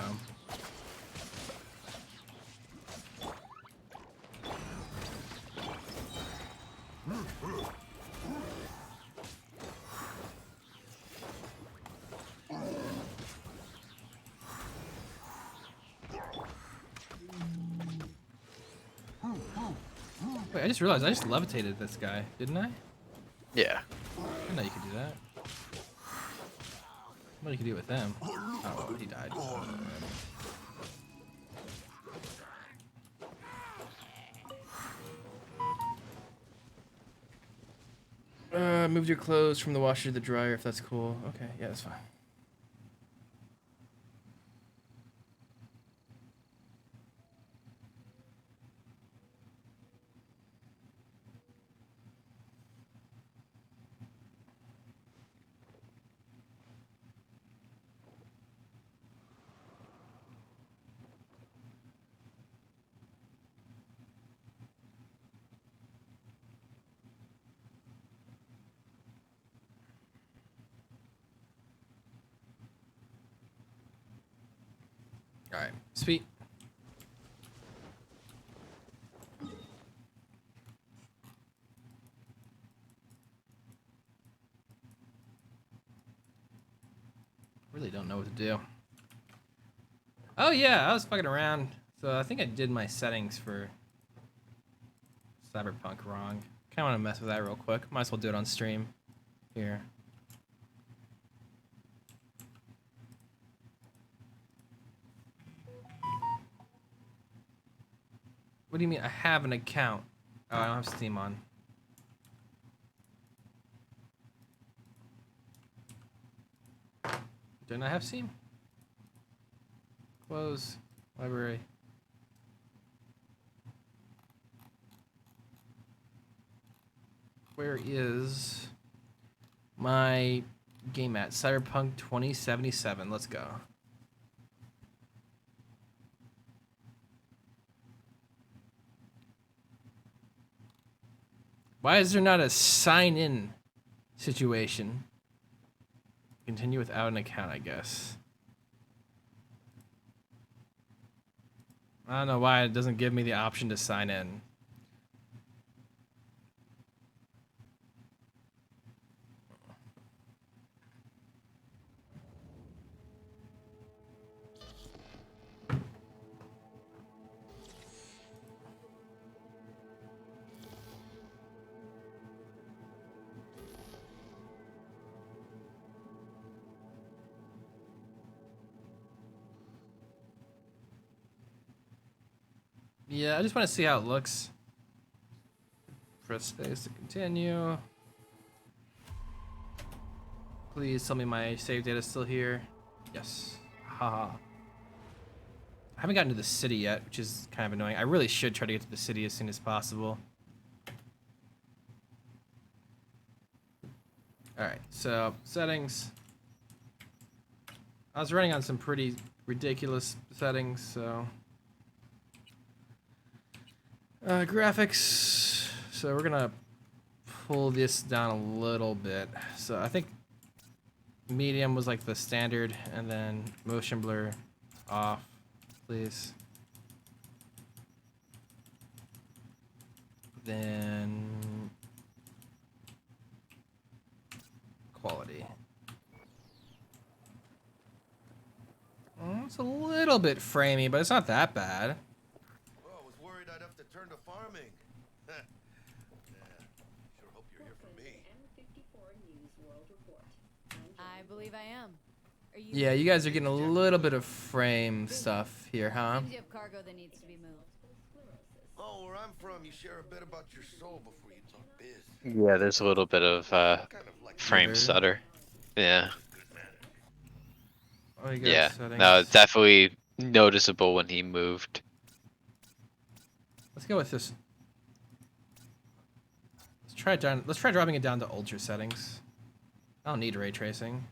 Wait, I just realized I just levitated this guy, didn't I? Yeah. I didn't know you could do that. What you could do with them? Oh, he died. Moved your clothes from the washer to the dryer if that's cool. Okay, yeah, that's fine. Alright, sweet. Really don't know what to do. Oh yeah, I was fucking around. So I think I did my settings for Cyberpunk wrong. Kinda wanna mess with that real quick. Might as well do it on stream. Here. What do you mean I have an account? Oh, I don't have Steam on. Didn't I have Steam? Close. Library. Where is my game at? Cyberpunk 2077. Let's go. Why is there not a sign in situation? Continue without an account, I guess. I don't know why it doesn't give me the option to sign in. Yeah, I just want to see how it looks. Press space to continue. Please tell me my save data is still here. Yes. Haha. I haven't gotten to the city yet, which is kind of annoying. I really should try to get to the city as soon as possible. Alright, so settings. I was running on some pretty ridiculous settings, so. Graphics. So we're gonna pull this down a little bit. So I think medium was like the standard, and then motion blur off, please. Then quality. It's a little bit framey, but it's not that bad. Well, I was worried I'd have to turn to farming. Yeah, sure hope you're here for me. I believe I am. Are you Yeah, you guys are getting a little bit of frame stuff here, huh? Seems you have cargo that needs to be moved. Oh, where I'm from, you share a bit about your soul before you talk biz. Yeah, there's a little bit of Kind of like frame stutter. Yeah. good man. Oh, you got Yeah. settings. No, it's definitely noticeable when he moved. Let's go with this. Let's try it down. Let's try dropping it down to ultra settings. I don't need ray tracing.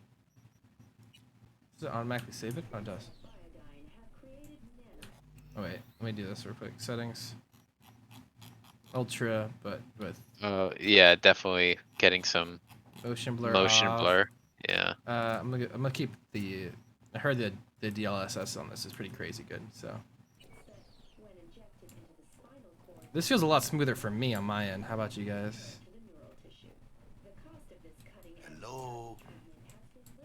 Does it automatically save it? Oh, it does. Oh wait, let me do this real quick. Settings. Ultra, but with Oh yeah, definitely getting some motion blur motion off. blur. Yeah. I'm gonna keep the. I heard the DLSS on this is pretty crazy good. So this feels a lot smoother for me on my end. How about you guys? Hello.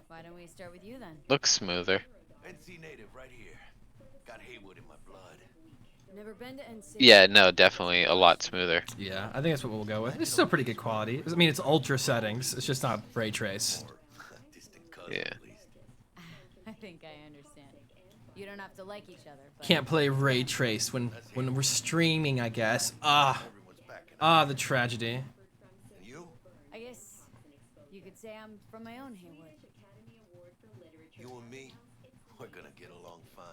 Why don't we start with you then? Looks smoother. NC native right here. Got Haywood in my blood. Never been to NC. Yeah, no, definitely a lot smoother. Yeah, I think that's what we'll go with. It's still pretty good quality. I mean, it's ultra settings. It's just not ray trace. Or distant cousin, Yeah. at least. I think I understand. You don't have to like each other, but Can't play ray trace when we're streaming. I guess. Everyone's backing up. The tragedy. And you? I guess you could say I'm from my own Haywood. You and me? We're gonna get along fine.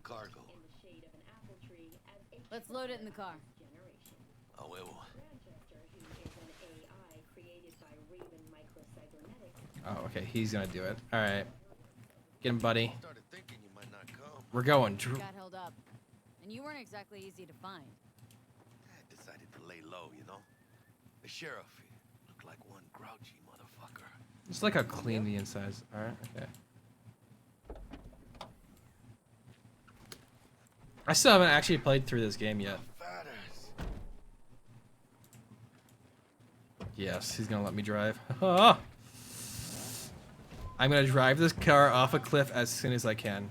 Cargo. Let's load it in the car. A huevo. Oh, okay. He's gonna do it. All right. Get him, buddy. Started thinking you might not come. We're going. Got held up, and you weren't exactly easy to find. I decided to lay low, you know? The sheriff looked like one grouchy motherfucker. Just like how clean the inside is. All right. Okay. I still haven't actually played through this game yet. Fatters. Yes, he's gonna let me drive. I'm gonna drive this car off a cliff as soon as I can.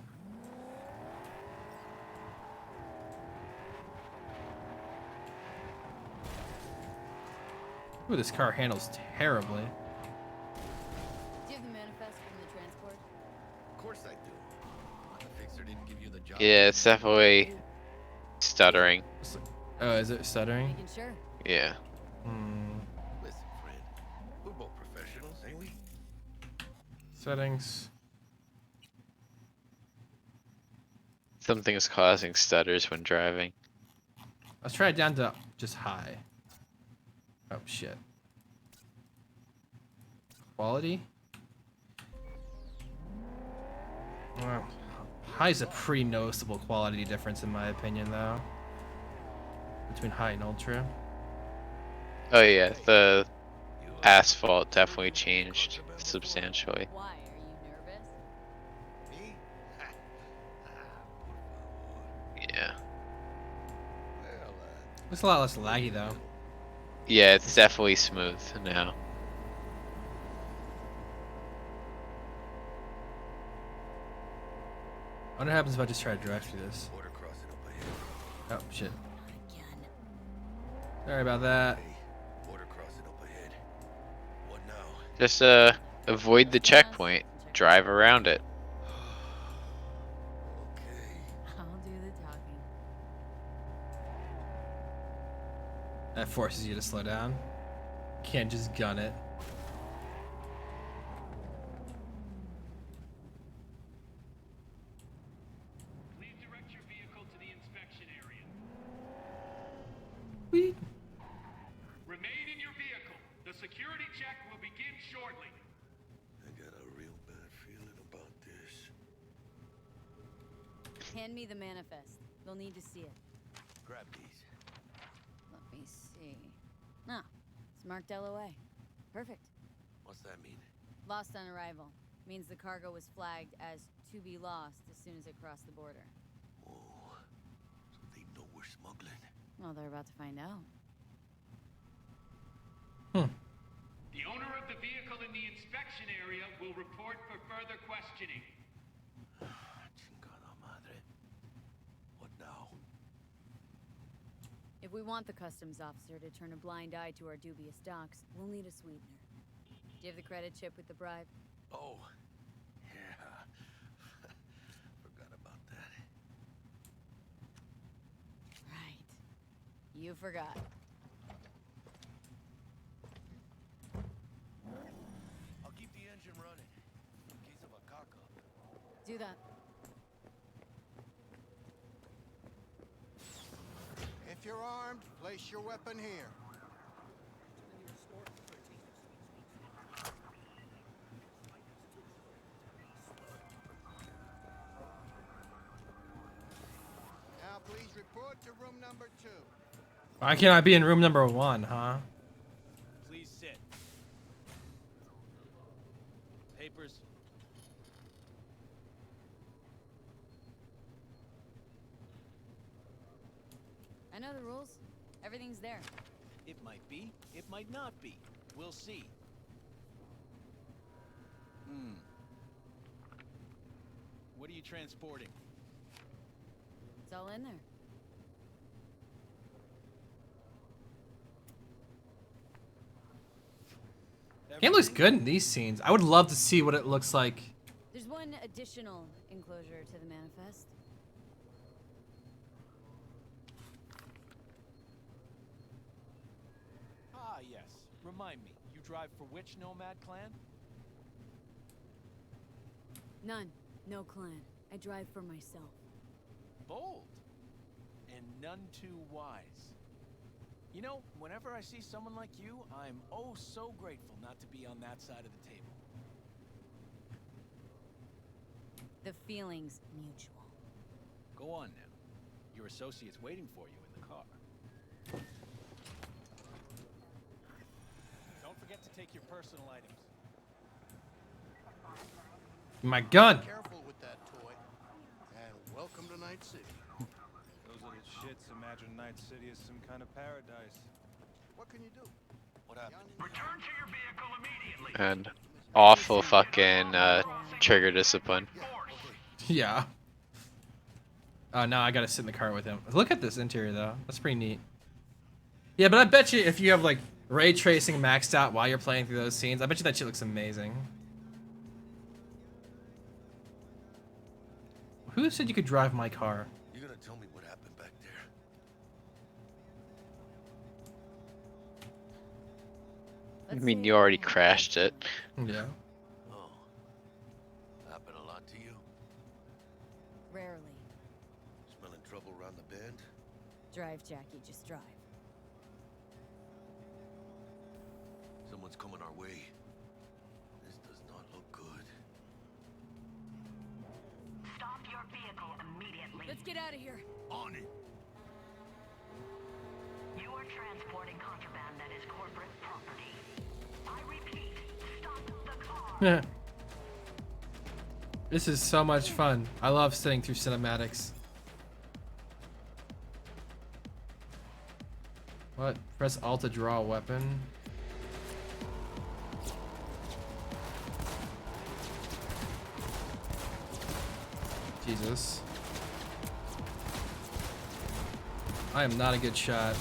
Ooh, this car handles terribly. Do you have the manifest from the transport? Of course I do. The fixer didn't give you the job. Yeah, it's definitely stuttering. Oh, is it stuttering? Making sure. Yeah. Hmm. Listen, friend. We're both professionals, ain't we? Settings. Something is causing stutters when driving. Let's try it down to just high. Oh shit. Quality. Well, high is a pretty noticeable quality difference in my opinion, though. Between high and ultra. Oh yeah, the asphalt definitely changed substantially. Why? Are you nervous? Me? Yeah. Well, Looks a lot less laggy though. Yeah, it's definitely smooth now. I wonder what happens if I just try to drive through this. border crossing up ahead. Oh shit. Again. Sorry about that. Hey, border crossing up ahead. What now? Just avoid the checkpoint. Drive around it. Okay. I'll do the talking. That forces you to slow down. Can't just gun it. Please direct your vehicle to the inspection area. Whee! Remain in your vehicle. The security check will begin shortly. I got a real bad feeling about this. Hand me the manifest. They'll need to see it. Grab these. Let me see. Ah, it's marked LOA. Perfect. What's that mean? Lost on arrival. Means the cargo was flagged as to be lost as soon as it crossed the border. Oh, so they know we're smuggling. Well, they're about to find out. The owner of the vehicle in the inspection area will report for further questioning. Chingada madre. What now? If we want the customs officer to turn a blind eye to our dubious docks, we'll need a sweetener. Do you have the credit chip with the bribe? Oh, yeah. Forgot about that. Right. You forgot. I'll keep the engine running in case of a cock-up. Do that. If you're armed, place your weapon here. to room number 2. Why can't I be in room number 1, huh? Please sit. Papers. I know the rules. Everything's there. It might be, it might not be. We'll see. What are you transporting? It's all in there. Game looks good in these scenes. I would love to see what it looks like. There's one additional enclosure to the manifest. Ah, yes. Remind me, you drive for which nomad clan? None. No clan. I drive for myself. Bold. And none too wise. You know, whenever I see someone like you, I'm oh so grateful not to be on that side of the table. The feeling's mutual. Go on now. Your associate's waiting for you in the car. Don't forget to take your personal items. My gun. Careful with that toy. And welcome to Night City. Those little shits imagine Night City is some kind of paradise. What can you do? What happened? Return to your vehicle immediately. And awful fucking trigger discipline. Yeah. Oh, now I gotta sit in the car with him. Look at this interior, though. That's pretty neat. Yeah, but I bet you if you have, like, ray tracing maxed out while you're playing through those scenes, I bet you that shit looks amazing. Who said you could drive my car? You gonna tell me what happened back there? I Let's mean, say you already everything crashed it. Yeah. Oh. Happened a lot to you? Rarely. Smelling trouble around the bend? Drive, Jackie. Just drive. Someone's coming our way. This does not look good. Stop your vehicle immediately. Let's get out of here. On it! You are transporting contraband that is corporate property. I repeat, stop the car. This is so much fun. I love sitting through cinematics. What? Press Alt to draw a weapon. Jesus. I am not a good shot.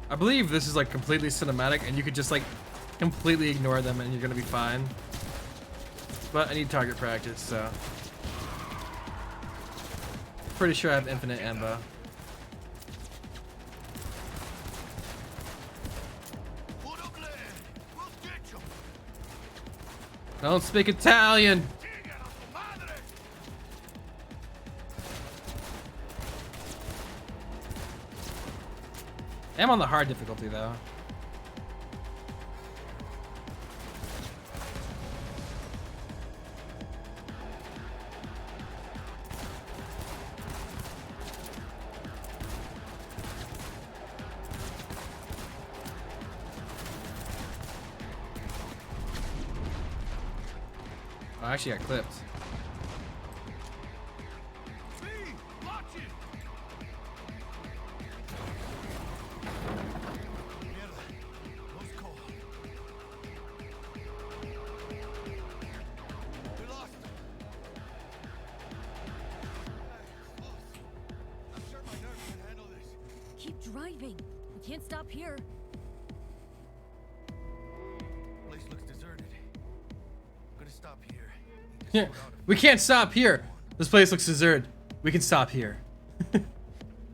I believe this is like completely cinematic and you could just like completely ignore them and you're gonna be fine. But I need target practice, so. Pretty sure I have infinite ammo. I don't speak Italian. I'm on the hard difficulty though. Oh, I actually got clipped. Keep driving. We can't stop here. Place looks deserted. I'm gonna stop here. Yeah, we can't stop here. This place looks deserted. We can stop here.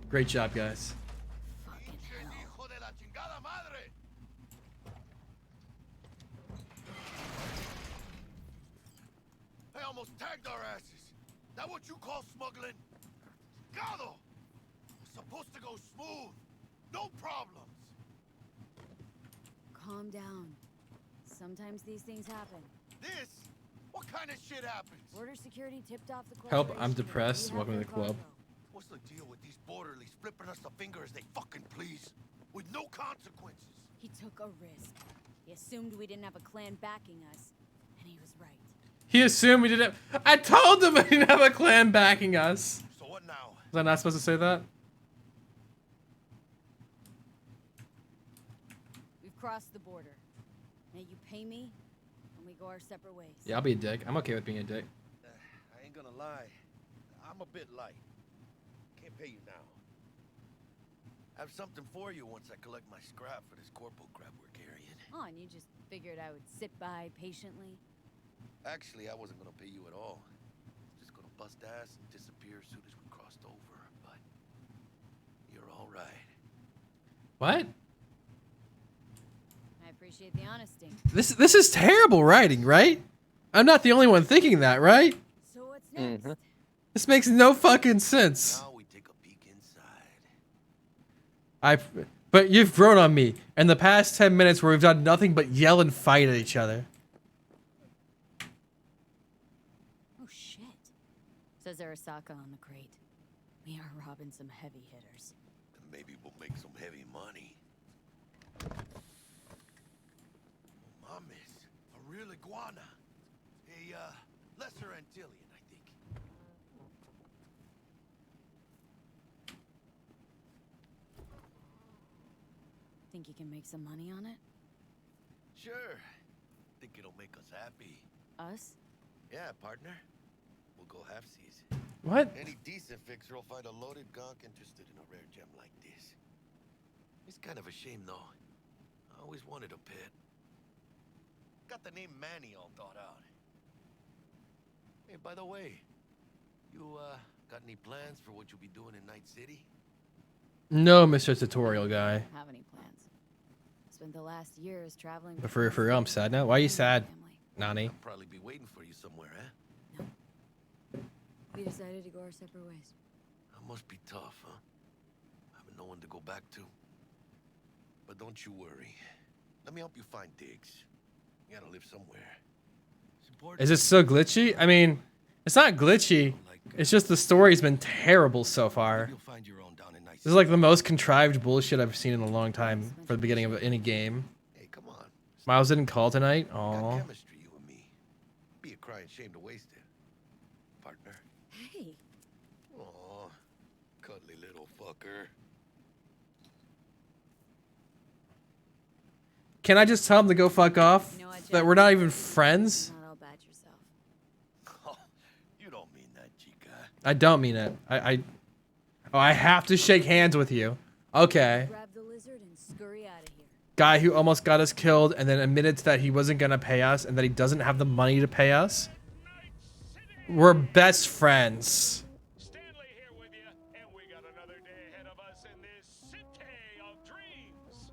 Great job, guys. Hijo de la chingada madre! I almost tagged our asses. That what you call smuggling? Gado! Supposed to go smooth. No problems. calm down. Sometimes these things happen. This? What kind of shit happens? Border security tipped off the Help, corporation I'm that depressed. we have Welcome to their the club. cargo. What's the deal with these borderlies flipping us the finger as they fucking please? With no consequences. He took a risk. He assumed we didn't have a clan backing us, and he was right. He assumed we didn't. I told him we didn't have a clan backing us. So what now? Was I not supposed to say that? We've crossed the border. Now you pay me, and we go our separate ways. Yeah, I'll be a dick. I'm okay with being a dick. I ain't gonna lie. I'm a bit light. Can't pay you now. I have something for you once I collect my scrap for this corporal crap we're carrying. Oh, and you just figured I would sit by patiently? Actually, I wasn't gonna pay you at all. Just gonna bust ass and disappear as soon as we crossed over. But you're all right. What? I appreciate the honesty. This is terrible writing, right? I'm not the only one thinking that, right? So what's next? This makes no fucking sense. Now we take a peek inside. But you've grown on me. In the past 10 minutes where we've done nothing but yell and fight at each other. Oh shit. Says Arasaka on the crate. We are robbing some heavy hitters. And maybe we'll make some heavy money. Mames, a real iguana. A lesser Antillean, I think. Think you can make some money on it? Sure. Think it'll make us happy. Us? Yeah, partner. We'll go halfsies. What? Any decent fixer will find a loaded gonk interested in a rare gem like this. It's kind of a shame, though. I always wanted a pet. Got the name Manny all thought out. Hey, by the way, you, got any plans for what you'll be doing in Night City? No, Mr. Tutorial guy. Have any plans? Spent the last years traveling. But for real, I'm sad now. Why are you sad, Nani? I'll probably be waiting for you somewhere, eh? We decided to go our separate ways. That must be tough, huh? Having no one to go back to. But don't you worry. Let me help you find digs. You gotta live somewhere. It's important. Is it still glitchy? I mean, it's not glitchy. It's just the story's been terrible so far. You'll find your own down in Night This is like the most contrived bullshit I've seen in a long time for the beginning of any game. Hey, come on. Miles didn't call tonight? Got Aww. chemistry, you and me. Be a crying shame to waste it. Partner. Hey, Aw, cuddly little fucker. Can I just tell him to go fuck off? You know what, That Jeff? we're not even friends? not all bad yourself. Oh, you don't mean that, chica. I don't mean it. Oh, I have to shake hands with you. Okay. Grab the lizard and scurry out of here. Guy who almost got us killed and then admitted that he wasn't gonna pay us and that he doesn't have the money to pay us. We're best friends. Stanley here with you, and we got another day ahead of us in this city of dreams.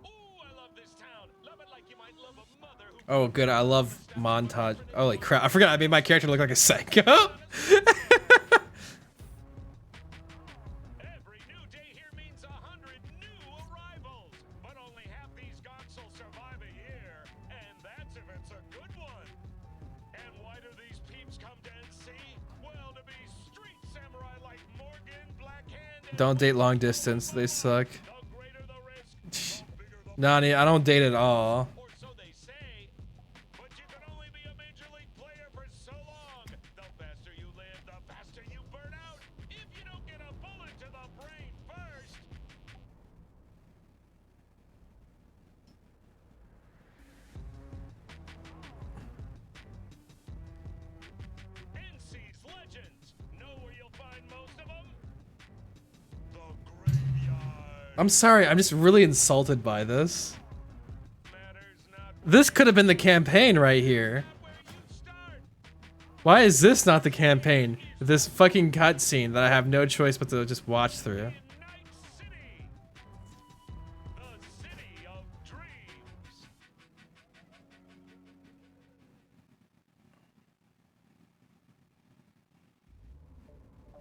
Ooh, I love this town. Love it like you might love a mother who Oh, good. I love montage. Holy crap. I forgot I made my character look like a psycho. every new day here means 100 new arrivals. But only half these gonks will survive a year, and that's if it's a good one. And why do these peeps come to NC? Well, to be street samurai like Morgan, Blackhand, and Don't date long distance. They suck. the greater the risk, the bigger the Nani, I don't date at all. or so they say. But you can only be a major league player for so long. The faster you live, the faster you burn out. If you don't get a bullet to the brain first. NC's legends. Know where you'll find most of them? The graveyard. I'm sorry. I'm just really insulted by this. Matters not This could have been the campaign right here. where you start. Why is this not the campaign? This fucking cutscene that I have no choice but to just watch through. Night City. The city of dreams.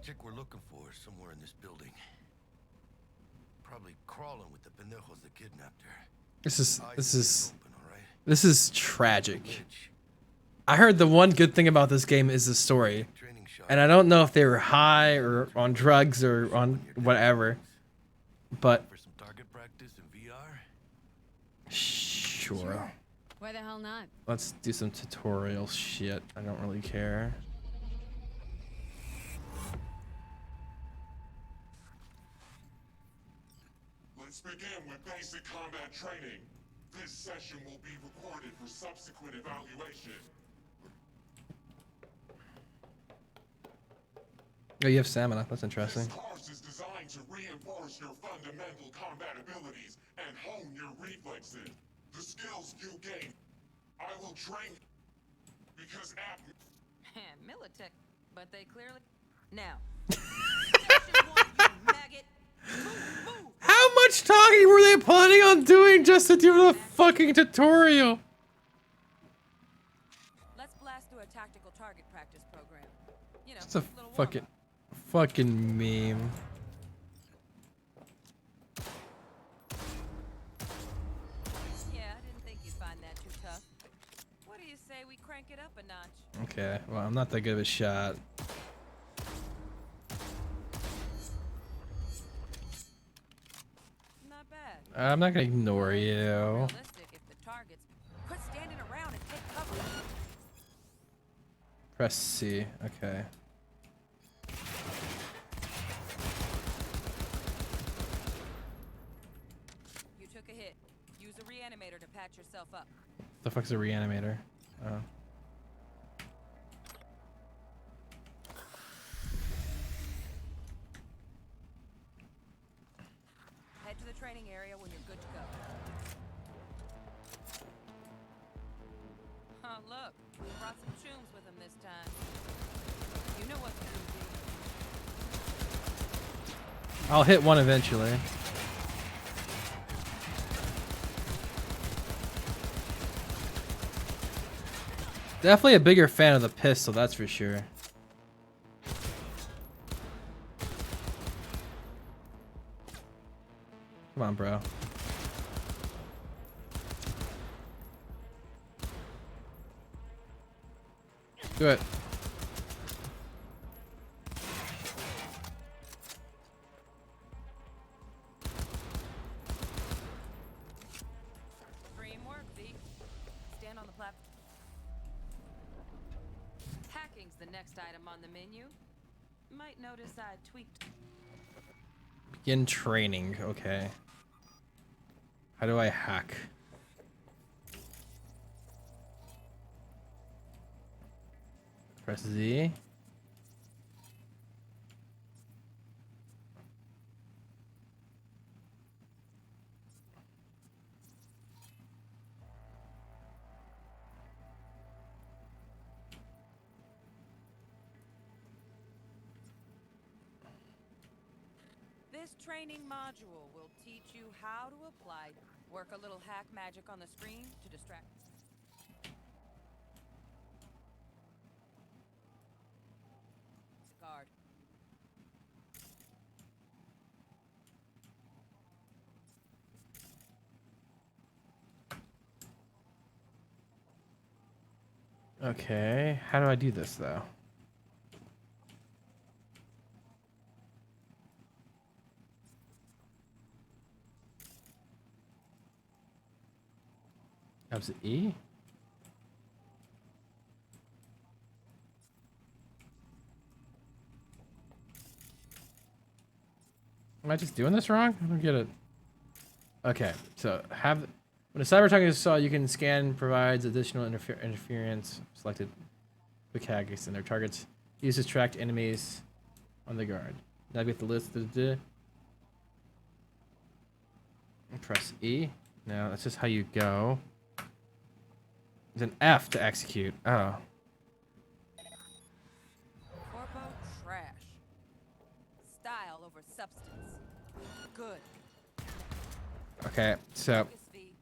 Chick we're looking for is somewhere in this building. Probably crawling with the pendejos that kidnapped her. This is Eyes this and ears is open, all right? this is tragic. Mitch, I heard the one good thing about this game is the story, training shot. and I don't know if they were high or on drugs or on whatever, but For some target practice in VR? sure. Why the hell not? Let's do some tutorial shit. I don't really care. Let's begin with basic combat training. This session will be recorded for subsequent evaluation. Oh, you have stamina. That's interesting. This course is designed to reinforce your fundamental combat abilities and hone your reflexes. The skills you gain, I will train because at Militech, but they clearly now. Section 1, you maggot. Move. How much talking were they planning on doing just to do the fucking tutorial? Let's blast through a tactical target practice program. You know, It's a little fucking meme. Yeah, I didn't think you'd find that too tough. What do you say we crank it up a notch? Okay, well, I'm not that good of a shot. Not bad. I'm not gonna ignore you. Realistic if the targets quit standing around and take cover. Press C. Okay. You took a hit. Use a reanimator to patch yourself up. The fuck's a reanimator? Oh. Head to the training area when you're good to go. Oh, look. We brought some chooms with him this time. You know what to do. I'll hit one eventually. Definitely a bigger fan of the pistol, that's for sure. Come on, bro. Do it. Dream work, V. Stand on the platform. Hacking's the next item on the menu. Might notice I tweaked. Begin training. Okay. How do I hack? Press Z. This training module will teach you how to apply. Work a little hack magic on the screen to distract. Guard. Okay. How do I do this though? That's E? Am I just doing this wrong? I don't get it. Okay, so when a cyber target is saw, you can scan provides additional interference selected quick hackers and their targets. Use to track enemies on the guard. Navigate the list. Press E. No, that's just how you go. There's an F to execute. Oh. Corpo trash. Style over substance. Good. Okay, so Focus, V.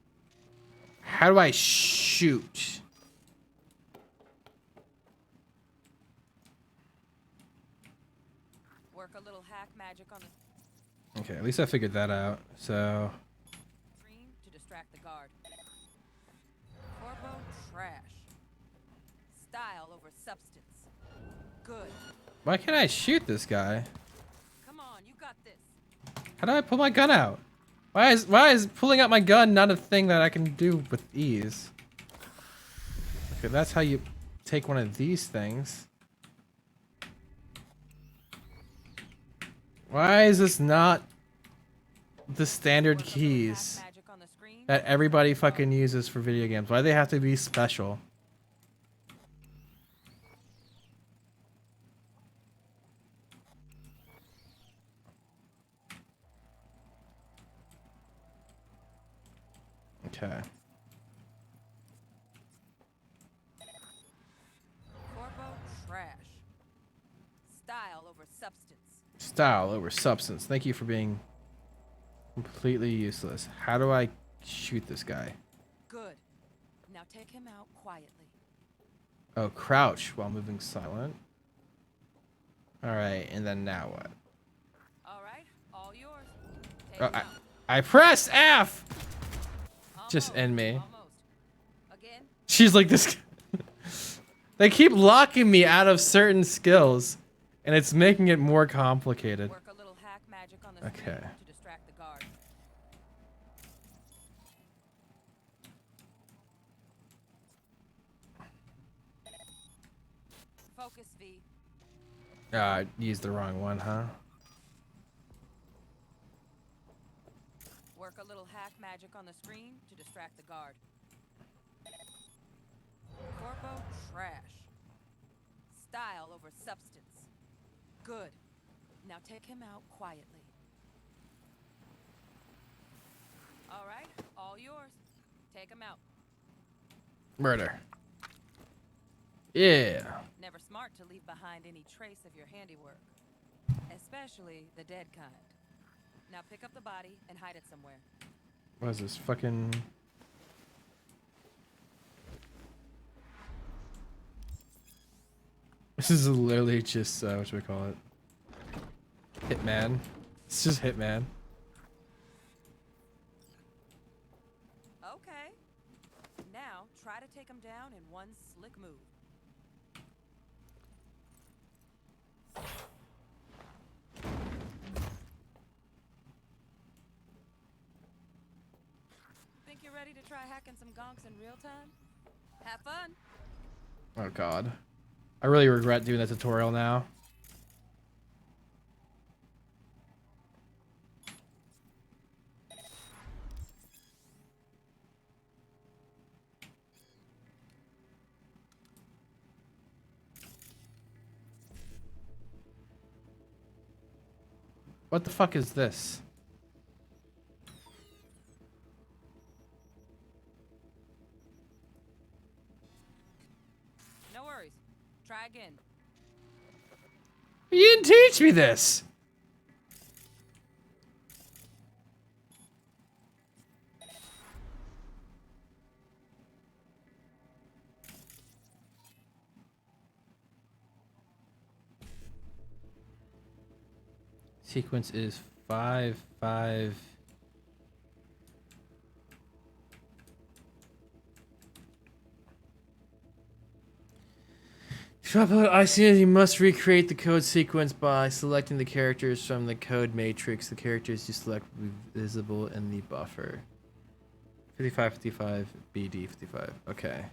how do I shoot? Work a little hack magic on the Okay, at least I figured that out. So screen to distract the guard. Corpo trash. Style over substance. Good. Why can't I shoot this guy? Come on, you got this. How do I pull my gun out? Why is pulling out my gun not a thing that I can do with ease? Okay, that's how you take one of these things. Why is this not the standard Work a little hack keys magic on the screen. that everybody fucking uses for video games? Why do they have to be special? Okay. Corpo trash. Style over substance. Style over substance. Thank you for being completely useless. How do I shoot this guy? Good. Now take him out quietly. Oh, crouch while moving silent. Alright, and then now what? Alright, all yours. Take Oh, him out. I pressed F! Just Almost, end me. almost. Again. She's like this. They keep locking me out of certain skills, and it's making it more complicated. Work a little hack magic on the Okay. screen to distract the guard. Focus, V. I used the wrong one, huh? Work a little hack magic on the screen to distract the guard. Corpo trash. Style over substance. Good. Now take him out quietly. All right, all yours. Take him out. Murder. Yeah. Never smart to leave behind any trace of your handiwork, especially the dead kind. Now pick up the body and hide it somewhere. What is this fucking... This is literally just, what should we call it? Hitman. It's just Hitman. Okay. Now try to take him down in one slick move. Think you're ready to try hacking some gonks in real time? Have fun. Oh god. I really regret doing that tutorial now. What the fuck is this? No worries. Try again. You didn't teach me this! Sequence is 5-5. To upload ICS, you must recreate the code sequence by selecting the characters from the code matrix. The characters you select will be visible in the buffer. 55, 55, BD 55. Okay.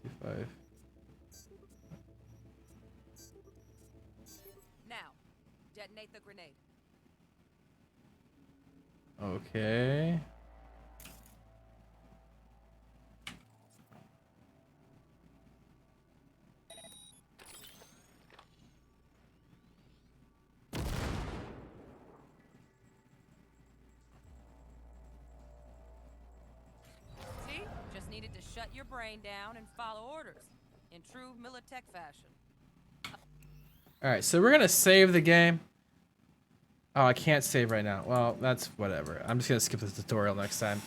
55. Now, detonate the grenade. Okay. See? Just needed to shut your brain down and follow orders. In true Militech fashion. Alright, so we're gonna save the game. Oh, I can't save right now. Well, that's whatever. I'm just gonna skip the tutorial next time.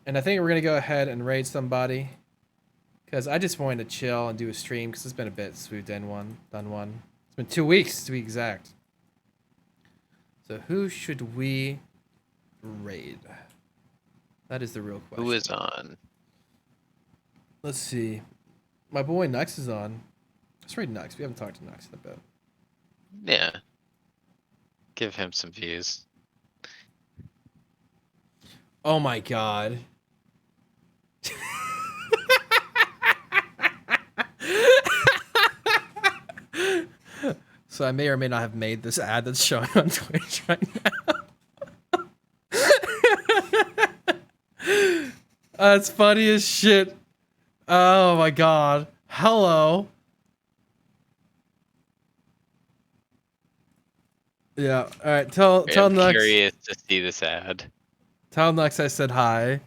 And I think we're gonna go ahead and raid somebody. Because I just wanted to chill and do a stream, because it's been a bit since we've done one. It's been 2 weeks, to be exact. So who should we raid? That is the real question. Who is on? Let's see. My boy Nux is on. Let's raid Nux. We haven't talked to Nux in a bit. Yeah. Give him some views. Oh my god. So I may or may not have made this ad that's showing on Twitch right now. That's funny as shit. Oh my god. Hello. Yeah. All right. Tell I'm Nux. curious to see this ad. Tell Nux I said hi.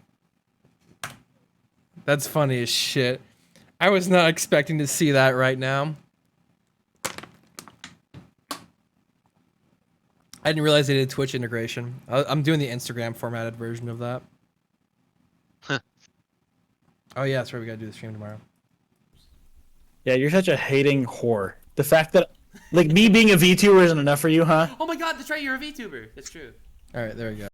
That's funny as shit. I was not expecting to see that right now. I didn't realize they did Twitch integration. I'm doing the Instagram formatted version of that. Oh yeah, that's right. We gotta do the stream tomorrow. Yeah, you're such a hating whore. The fact that, like, me being a VTuber isn't enough for you, huh? Oh my god, that's right, you're a VTuber. That's true. All right, there we go.